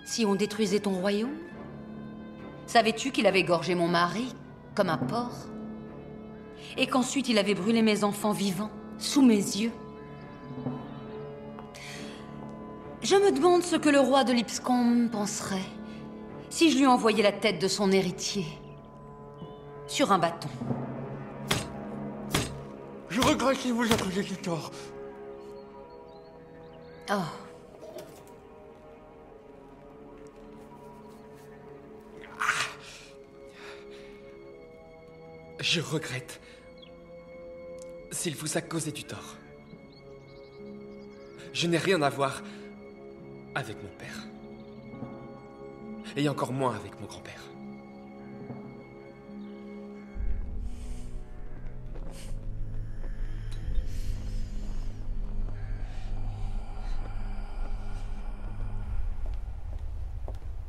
si on détruisait ton royaume? Savais-tu qu'il avait égorgé mon mari comme un porc? Et qu'ensuite il avait brûlé mes enfants vivants, sous mes yeux? Je me demande ce que le roi de Lipscombe penserait si je lui envoyais la tête de son héritier sur un bâton. je regrette qu'il vous accusez du tort. Oh. Je regrette s'il vous a causé du tort. Je n'ai rien à voir avec mon père. Et encore moins avec mon grand-père.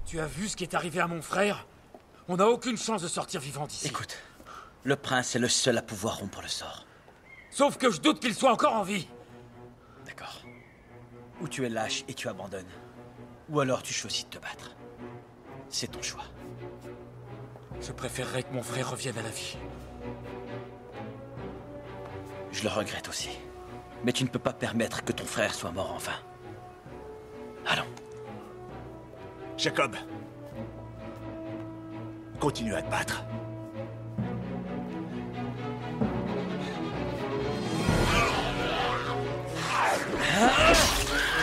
Tu as vu ce qui est arrivé à mon frère? On n'a aucune chance de sortir vivant d'ici. Écoute, le prince est le seul à pouvoir rompre le sort. Sauf que je doute qu'il soit encore en vie. D'accord. ou tu es lâche et tu abandonnes. Ou alors tu choisis de te battre. C'est ton choix. Je préférerais que mon frère revienne à la vie. Je le regrette aussi. Mais tu ne peux pas permettre que ton frère soit mort en vain. Allons. Jacob. Continue à te battre.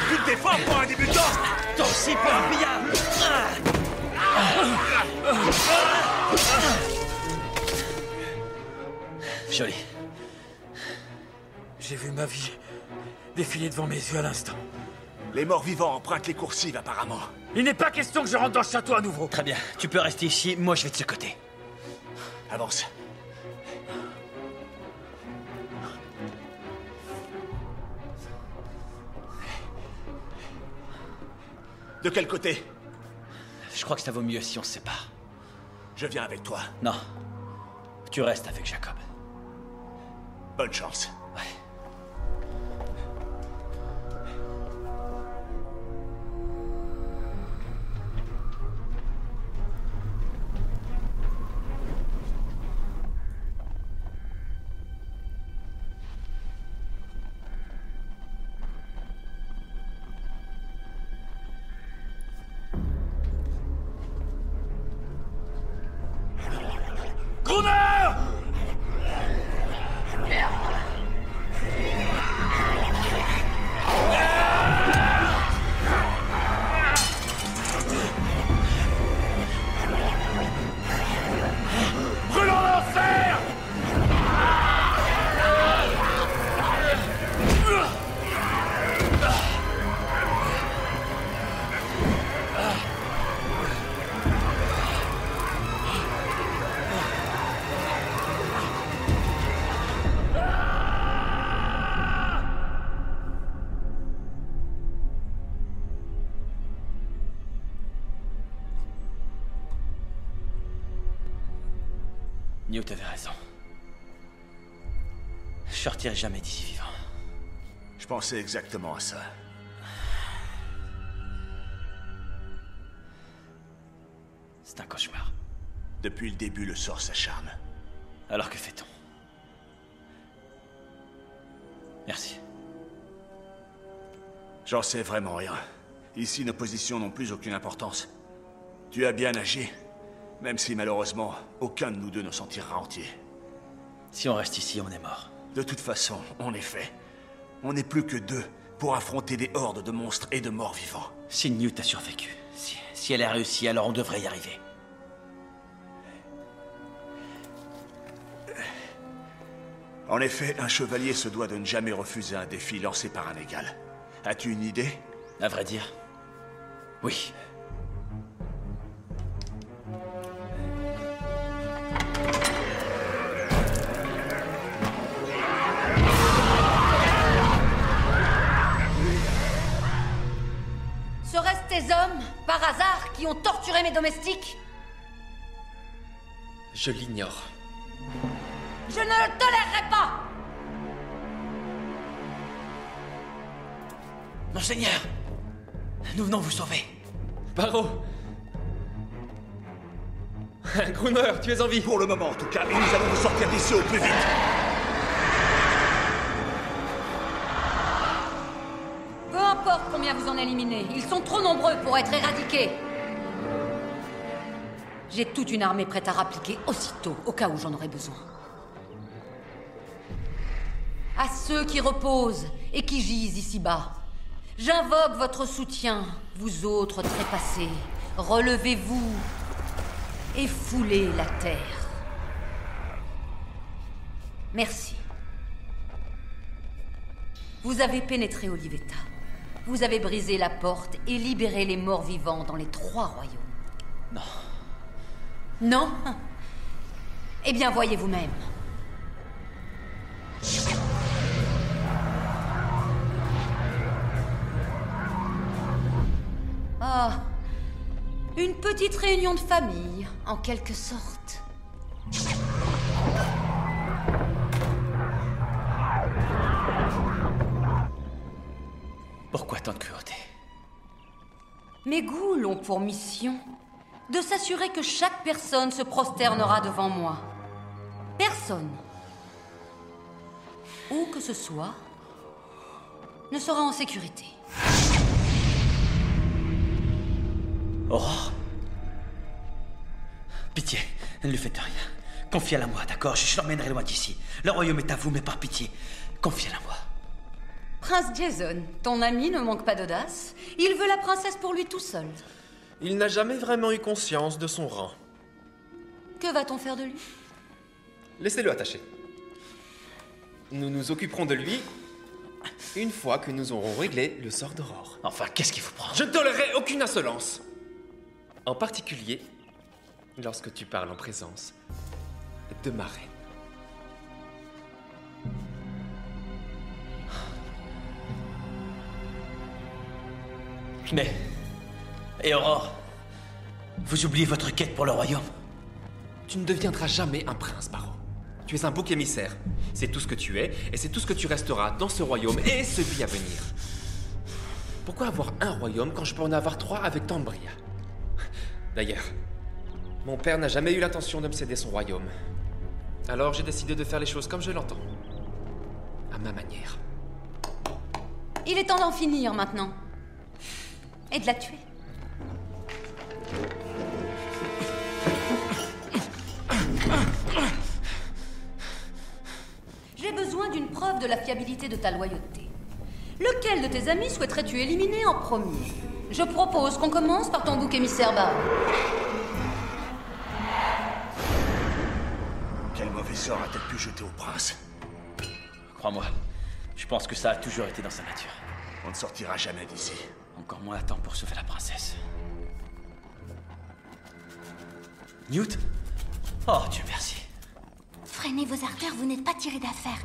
Tu te défends pour un débutant. Toi aussi pour un billard. Joli. J'ai vu ma vie défiler devant mes yeux à l'instant. Les morts vivants empruntent les coursives, apparemment. Il n'est pas question que je rentre dans le château à nouveau. Très bien. Tu peux rester ici, moi je vais de ce côté. Avance. De quel côté? Je crois que ça vaut mieux si on se sépare. Je viens avec toi. Non. Tu restes avec Jacob. Bonne chance. Ouais. Newt avait raison. Je sortirai jamais d'ici vivant. Je pensais exactement à ça. C'est un cauchemar. Depuis le début, le sort s'acharne. Alors que fait-on? Merci. J'en sais vraiment rien. Ici, nos positions n'ont plus aucune importance. Tu as bien agi. Même si, malheureusement, aucun de nous deux ne s'en tirera entier. Si on reste ici, on est mort. De toute façon, on est fait. On n'est plus que deux pour affronter des hordes de monstres et de morts vivants. Si Newt a survécu, si elle a réussi, alors on devrait y arriver. En effet, un chevalier se doit de ne jamais refuser un défi lancé par un égal. As-tu une idée? À vrai dire, oui. Seraient-ce tes hommes, par hasard, qui ont torturé mes domestiques? Je l'ignore. Je ne le tolérerai pas! Monseigneur, nous venons vous sauver. Barreau! Gruner, tu es en vie! Pour le moment, en tout cas, et nous allons vous sortir d'ici au plus vite! Peu importe combien vous en éliminez, ils sont trop nombreux pour être éradiqués. J'ai toute une armée prête à rappliquer aussitôt, au cas où j'en aurais besoin. À ceux qui reposent et qui gisent ici-bas, j'invoque votre soutien, vous autres trépassés. Relevez-vous et foulez la terre. Merci. Vous avez pénétré Olivetta. Vous avez brisé la porte et libéré les morts vivants dans les 3 royaumes. Non. Non? Eh bien, voyez vous-même. Ah, une petite réunion de famille, en quelque sorte. Pourquoi tant de cruauté? Mes goûts ont pour mission de s'assurer que chaque personne se prosternera devant moi. Personne, où que ce soit, ne sera en sécurité. Aurore. Pitié, ne lui faites rien. Confiez-la à moi, d'accord? Je l'emmènerai loin d'ici. Le royaume est à vous, mais par pitié, confiez-la à moi. Prince Jason, ton ami ne manque pas d'audace. Il veut la princesse pour lui tout seul. Il n'a jamais vraiment eu conscience de son rang. Que va-t-on faire de lui? Laissez-le attaché. Nous nous occuperons de lui une fois que nous aurons réglé le sort d'Aurore. Enfin, qu'est-ce qui vous prend? Je ne tolérerai aucune insolence. En particulier, lorsque tu parles en présence de ma reine. Mais... Et Aurore? Vous oubliez votre quête pour le royaume? Tu ne deviendras jamais un prince, Barreau. Tu es un bouc émissaire. C'est tout ce que tu es, et c'est tout ce que tu resteras dans ce royaume et celui à venir. Pourquoi avoir un royaume quand je peux en avoir 3 avec Tambria? D'ailleurs, mon père n'a jamais eu l'intention de me céder son royaume. Alors j'ai décidé de faire les choses comme je l'entends. À ma manière. Il est temps d'en finir maintenant. Et de la tuer. J'ai besoin d'une preuve de la fiabilité de ta loyauté. Lequel de tes amis souhaiterais-tu éliminer en premier? Je propose qu'on commence par ton bouc émissaire Barreau. Quel mauvais sort a-t-elle pu jeter au prince? Crois-moi, je pense que ça a toujours été dans sa nature. On ne sortira jamais d'ici. Encore moins à temps pour sauver la princesse. Newt? Oh, Dieu merci. Freinez vos ardeurs, vous n'êtes pas tiré d'affaire.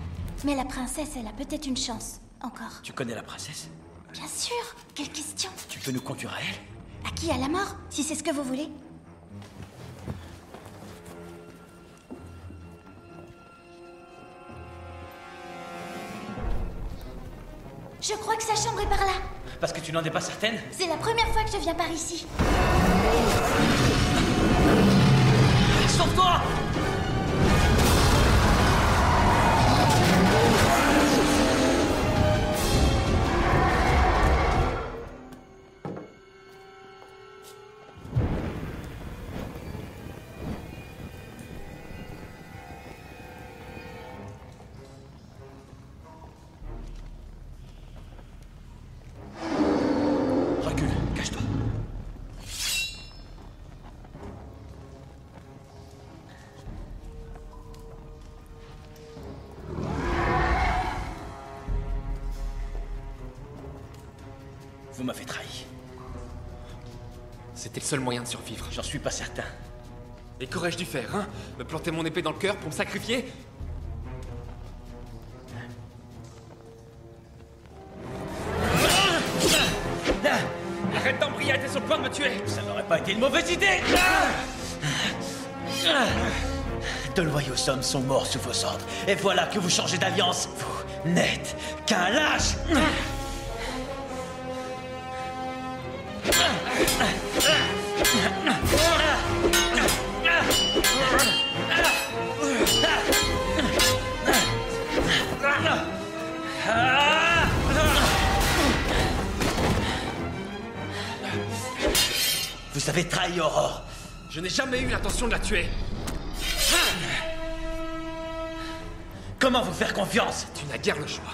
Mais la princesse, elle a peut-être une chance. Encore. Tu connais la princesse? Bien sûr. Quelle question? Tu peux nous conduire à elle? À qui? À la mort, si c'est ce que vous voulez. Je crois que sa chambre est par là. Parce que tu n'en es pas certaine? C'est la première fois que je viens par ici. Sauve-toi! Recule, cache-toi. Vous m'avez trahi. C'était le seul moyen de survivre. J'en suis pas certain. Et qu'aurais-je dû faire, hein? Me planter mon épée dans le cœur pour me sacrifier? La reine Tambria était sur le point de me tuer! Ça n'aurait pas été une mauvaise idée! De loyaux hommes sont morts sous vos ordres. Et voilà que vous changez d'alliance. Vous n'êtes qu'un lâche! Vous avez trahi Aurore. Je n'ai jamais eu l'intention de la tuer. Comment vous faire confiance? Tu n'as guère le choix.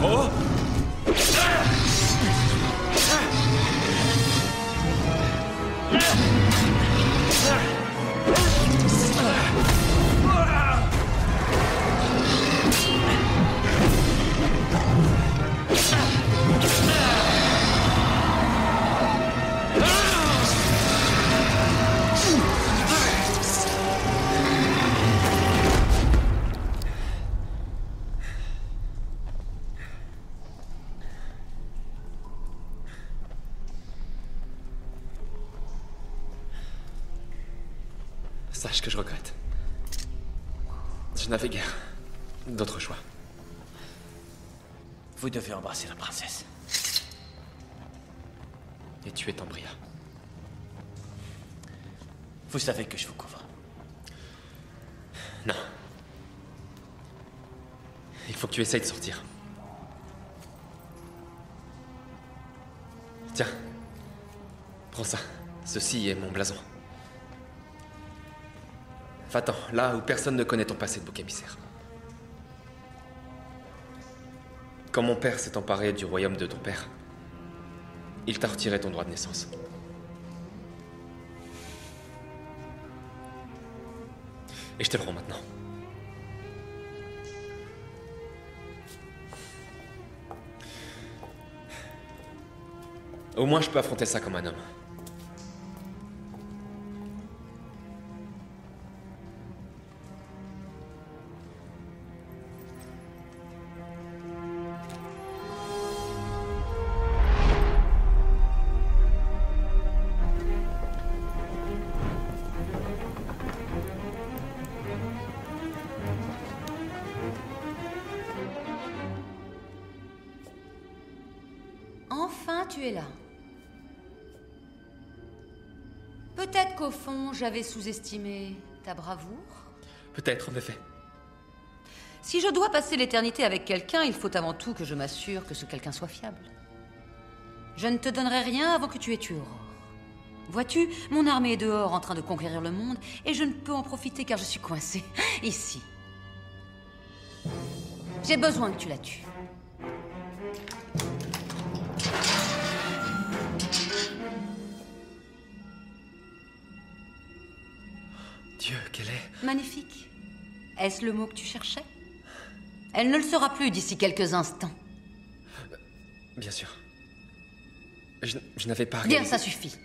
Oh! Sache que je regrette. Je n'avais guère d'autre choix. Vous devez embrasser la princesse. et tuer Tambria. Vous savez que je vous couvre. Non. Il faut que tu essayes de sortir. Tiens. Prends ça. Ceci est mon blason. Va-t'en, là où personne ne connaît ton passé de bouc émissaire. Quand mon père s'est emparé du royaume de ton père, il t'a retiré ton droit de naissance. Et je te le rends maintenant. Au moins, je peux affronter ça comme un homme. Enfin, tu es là. Peut-être qu'au fond, j'avais sous-estimé ta bravoure. Peut-être, en effet. Si je dois passer l'éternité avec quelqu'un, il faut avant tout que je m'assure que ce quelqu'un soit fiable. Je ne te donnerai rien avant que tu aies tué Aurore. Vois-tu, mon armée est dehors en train de conquérir le monde, et je ne peux en profiter car je suis coincée ici. J'ai besoin que tu la tues. Dieu, quelle est... Magnifique. Est-ce le mot que tu cherchais? Elle ne le sera plus d'ici quelques instants. Bien sûr. Je n'avais pas Bien, réalisé... ça suffit.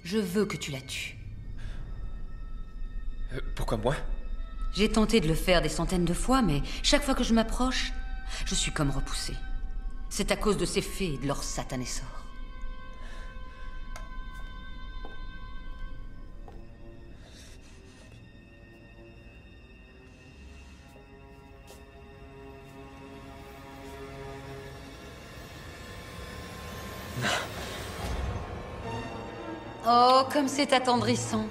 Je veux que tu la tues. Pourquoi moi? J'ai tenté de le faire des centaines de fois, mais chaque fois que je m'approche, je suis comme repoussée. C'est à cause de ces fées et de leur satané sort. Oh, comme c'est attendrissant.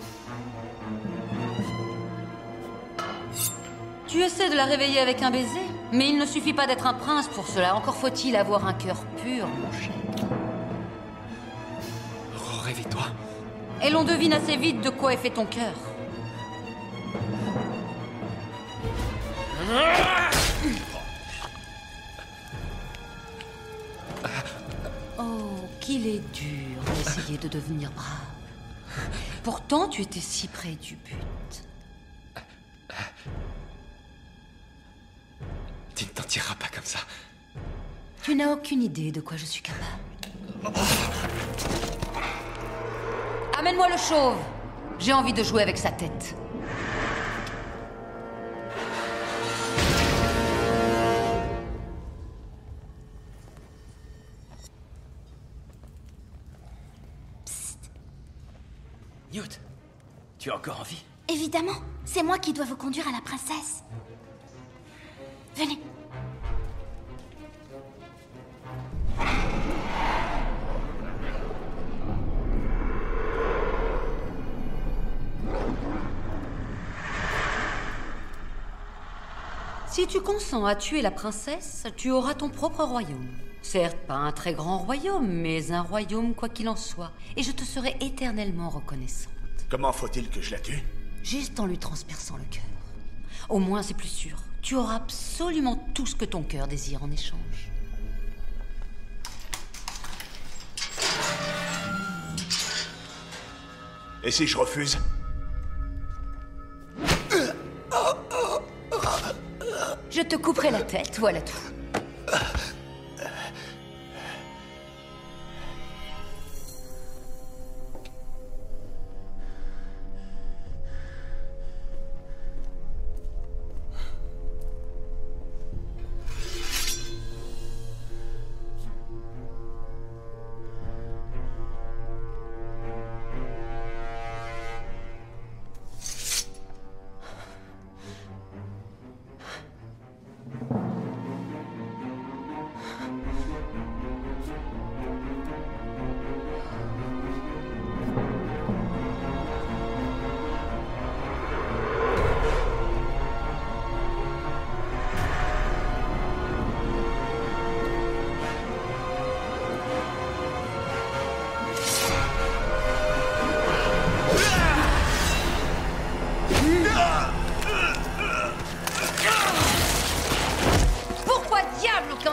Tu essaies de la réveiller avec un baiser, mais il ne suffit pas d'être un prince pour cela. Encore faut-il avoir un cœur pur, mon cher. Oh, réveille-toi. Et l'on devine assez vite de quoi est fait ton cœur. Oh, qu'il est dur d'essayer de devenir brave. Pourtant, tu étais si près du but. Tu ne t'en tireras pas comme ça. Tu n'as aucune idée de quoi je suis capable. Amène-moi le chauve. J'ai envie de jouer avec sa tête. Newt, tu as encore envie? Évidemment, c'est moi qui dois vous conduire à la princesse. Venez. Si tu consens à tuer la princesse, tu auras ton propre royaume. Certes, pas un très grand royaume, mais un royaume quoi qu'il en soit. Et je te serai éternellement reconnaissante. Comment faut-il que je la tue? Juste en lui transperçant le cœur. Au moins, c'est plus sûr. Tu auras absolument tout ce que ton cœur désire en échange. Et si je refuse? Je te couperai la tête, voilà tout.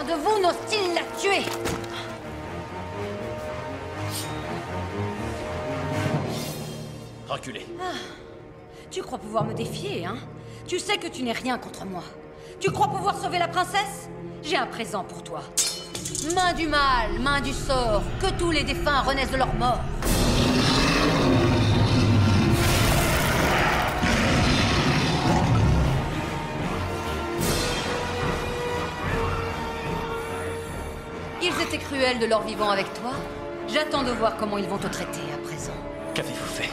de vous n'ose-t-il la tuer? Reculez. Ah, tu crois pouvoir me défier, hein? Tu sais que tu n'es rien contre moi. Tu crois pouvoir sauver la princesse? J'ai un présent pour toi. Main du mal, main du sort, que tous les défunts renaissent de leur mort. Ils étaient cruels de leur vivant avec toi. J'attends de voir comment ils vont te traiter à présent. Qu'avez-vous fait?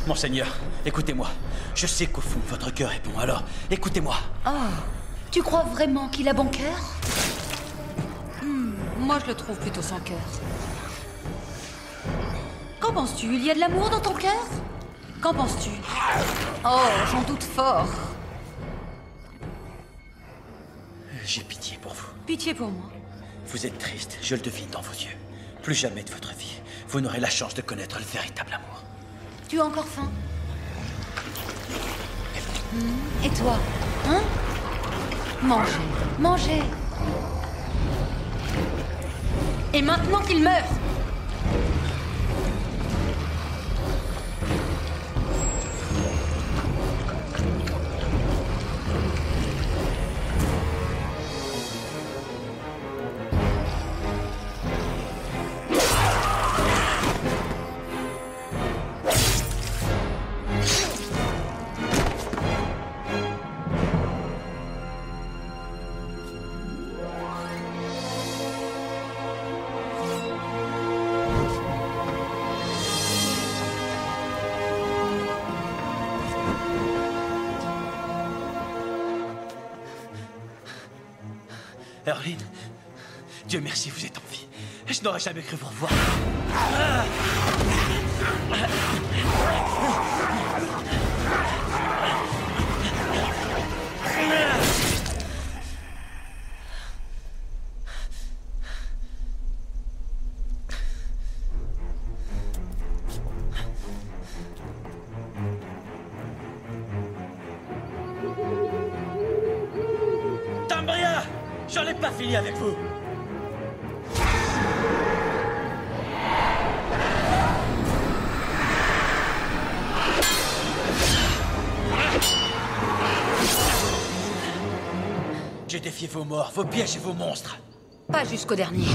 Monseigneur, écoutez-moi. Je sais qu'au fond, votre cœur est bon, alors écoutez-moi. Oh, tu crois vraiment qu'il a bon cœur? Moi, je le trouve plutôt sans cœur. Qu'en penses-tu? Il y a de l'amour dans ton cœur? Qu'en penses-tu? Oh, j'en doute fort. J'ai pitié pour vous. Pitié pour moi. Vous êtes triste, je le devine dans vos yeux. Plus jamais de votre vie, vous n'aurez la chance de connaître le véritable amour. Tu as encore faim? Et toi? Hein? Mangez, mangez. Et maintenant qu'il meurt! Erwin, Dieu merci, vous êtes en vie. Je n'aurais jamais cru vous revoir. Tambria, j'en ai pas fini avec vous. J'ai défié vos morts, vos pièges et vos monstres. Pas jusqu'au dernier.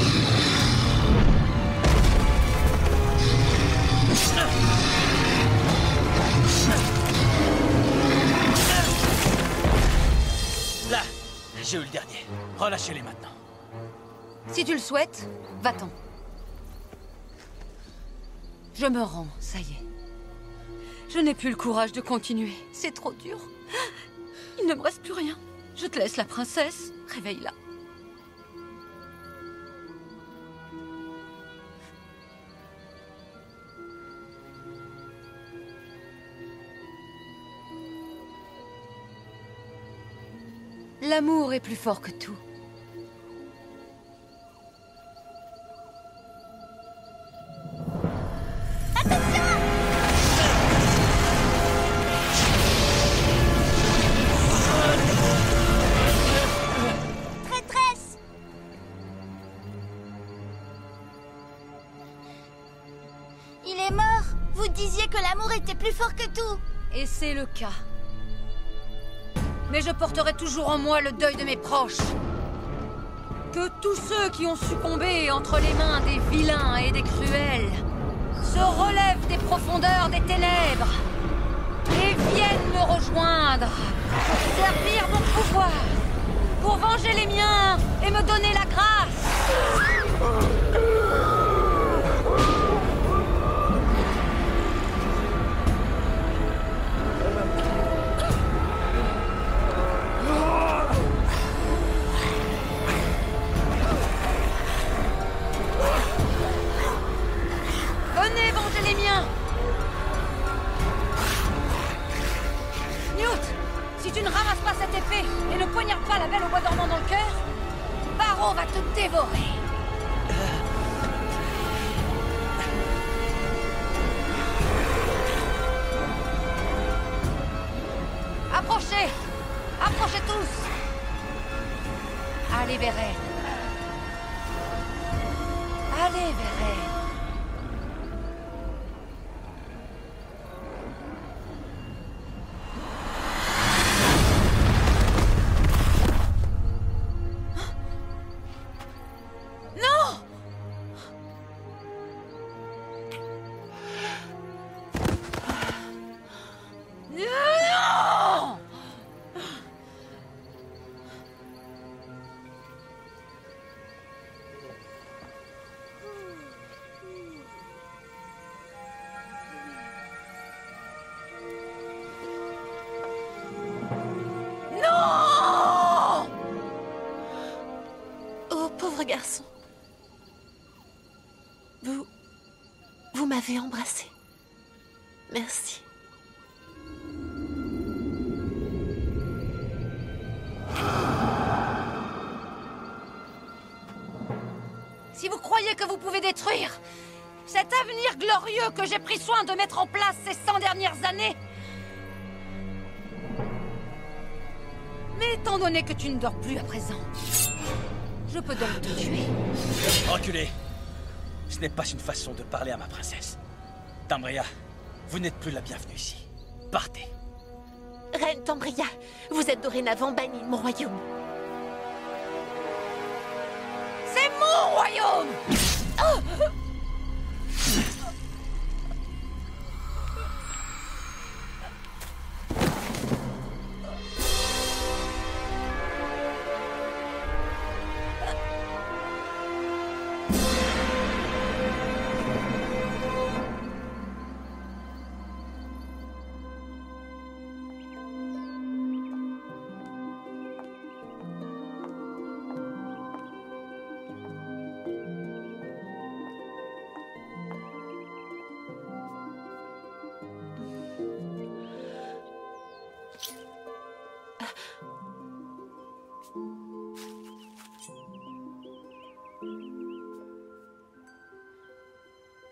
Là, j'ai eu le dernier. Relâchez-les maintenant. Si tu le souhaites, va-t'en. Je me rends, ça y est. Je n'ai plus le courage de continuer. C'est trop dur. Il ne me reste plus rien. Je te laisse la princesse. Réveille-la. L'amour est plus fort que tout. Traîtresse! Il est mort! Vous disiez que l'amour était plus fort que tout! Et c'est le cas. Mais je porterai toujours en moi le deuil de mes proches. Que tous ceux qui ont succombé entre les mains des vilains et des cruels se relèvent des profondeurs des ténèbres et viennent me rejoindre pour servir mon pouvoir, pour venger les miens et me donner la grâce. Venez venger les miens! Newt, si tu ne ramasses pas cette épée et ne poignardes pas la belle au bois dormant dans le cœur, Barreau va te dévorer! aller vers elle. Allez vers elle. Garçon. Vous m'avez embrassé. Merci. Si vous croyez que vous pouvez détruire cet avenir glorieux que j'ai pris soin de mettre en place ces 100 dernières années... Mais étant donné que tu ne dors plus à présent, je peux donc te tuer. Reculez. Ce n'est pas une façon de parler à ma princesse. Tambria, vous n'êtes plus la bienvenue ici. Partez. Reine Tambria, vous êtes dorénavant bannie de mon royaume. C'est mon royaume! Oh!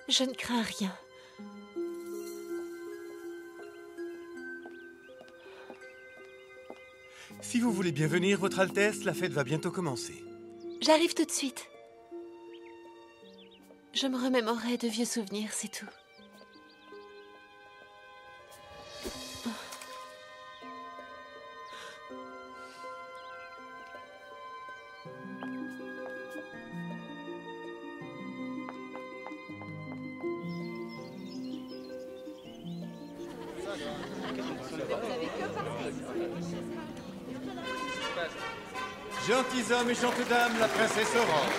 Je ne crains rien. Si vous voulez bien venir, Votre Altesse, la fête va bientôt commencer. J'arrive tout de suite. Je me remémorerai de vieux souvenirs, c'est tout. Gentilshommes et gentes dames, la princesse Aurore.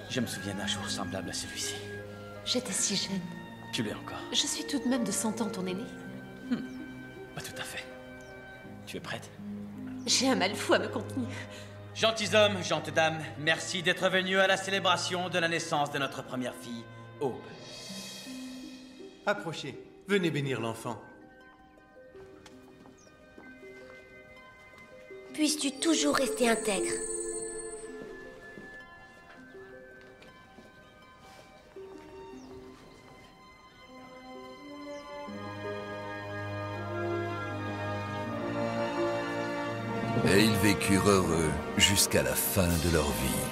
Je me souviens d'un jour semblable à celui-ci. J'étais si jeune. Tu l'es encore. Je suis tout de même de 100 ans ton aîné. Pas tout à fait. Tu es prête? J'ai un mal fou à me contenir. Gentilshommes, gentes dames, merci d'être venus à la célébration de la naissance de notre première fille, Aube. Approchez, venez bénir l'enfant. Puisses-tu toujours rester intègre. Et ils vécurent heureux jusqu'à la fin de leur vie.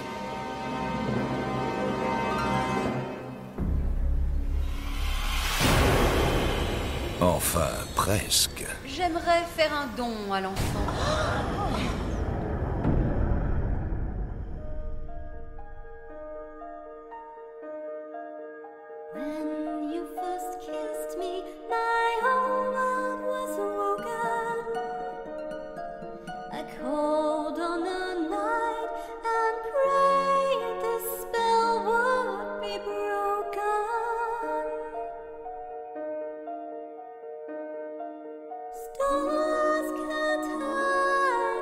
Enfin, presque. J'aimerais faire un don à l'enfant. When you first kissed me, my whole world was awoken. I called on the night and prayed the spell would be broken. Stars can't hide.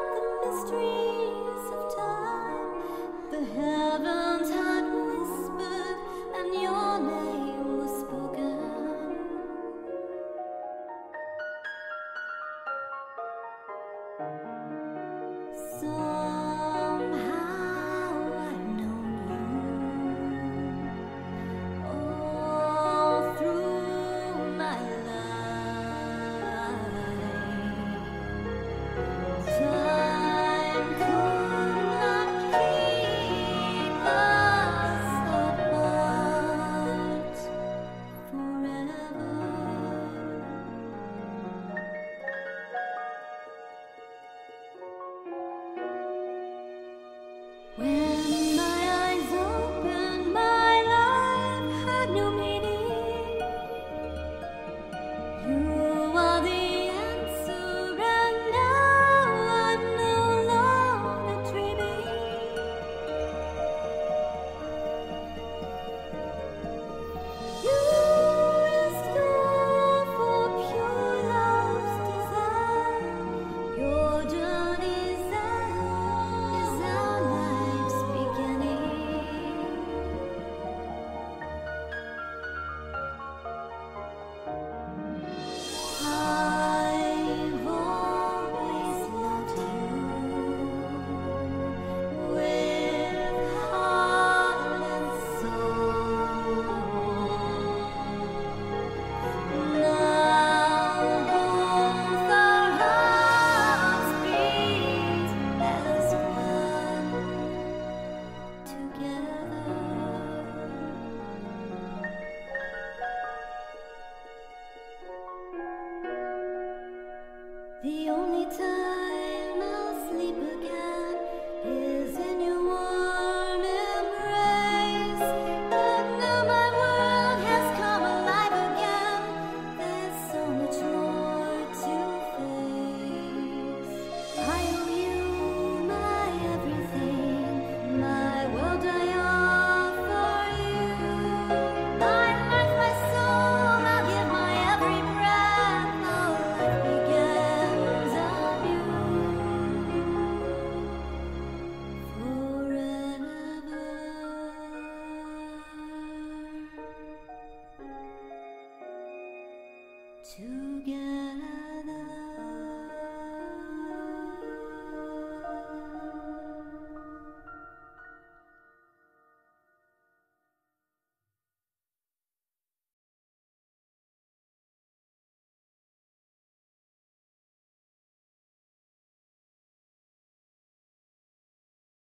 The only time I'll sleep again is in your warm embrace. But now my world has come alive again. There's so much more to face. I owe you my everything, my world I offer you. My life, my soul, I'll give my every breath. Our life begins anew. Forever together.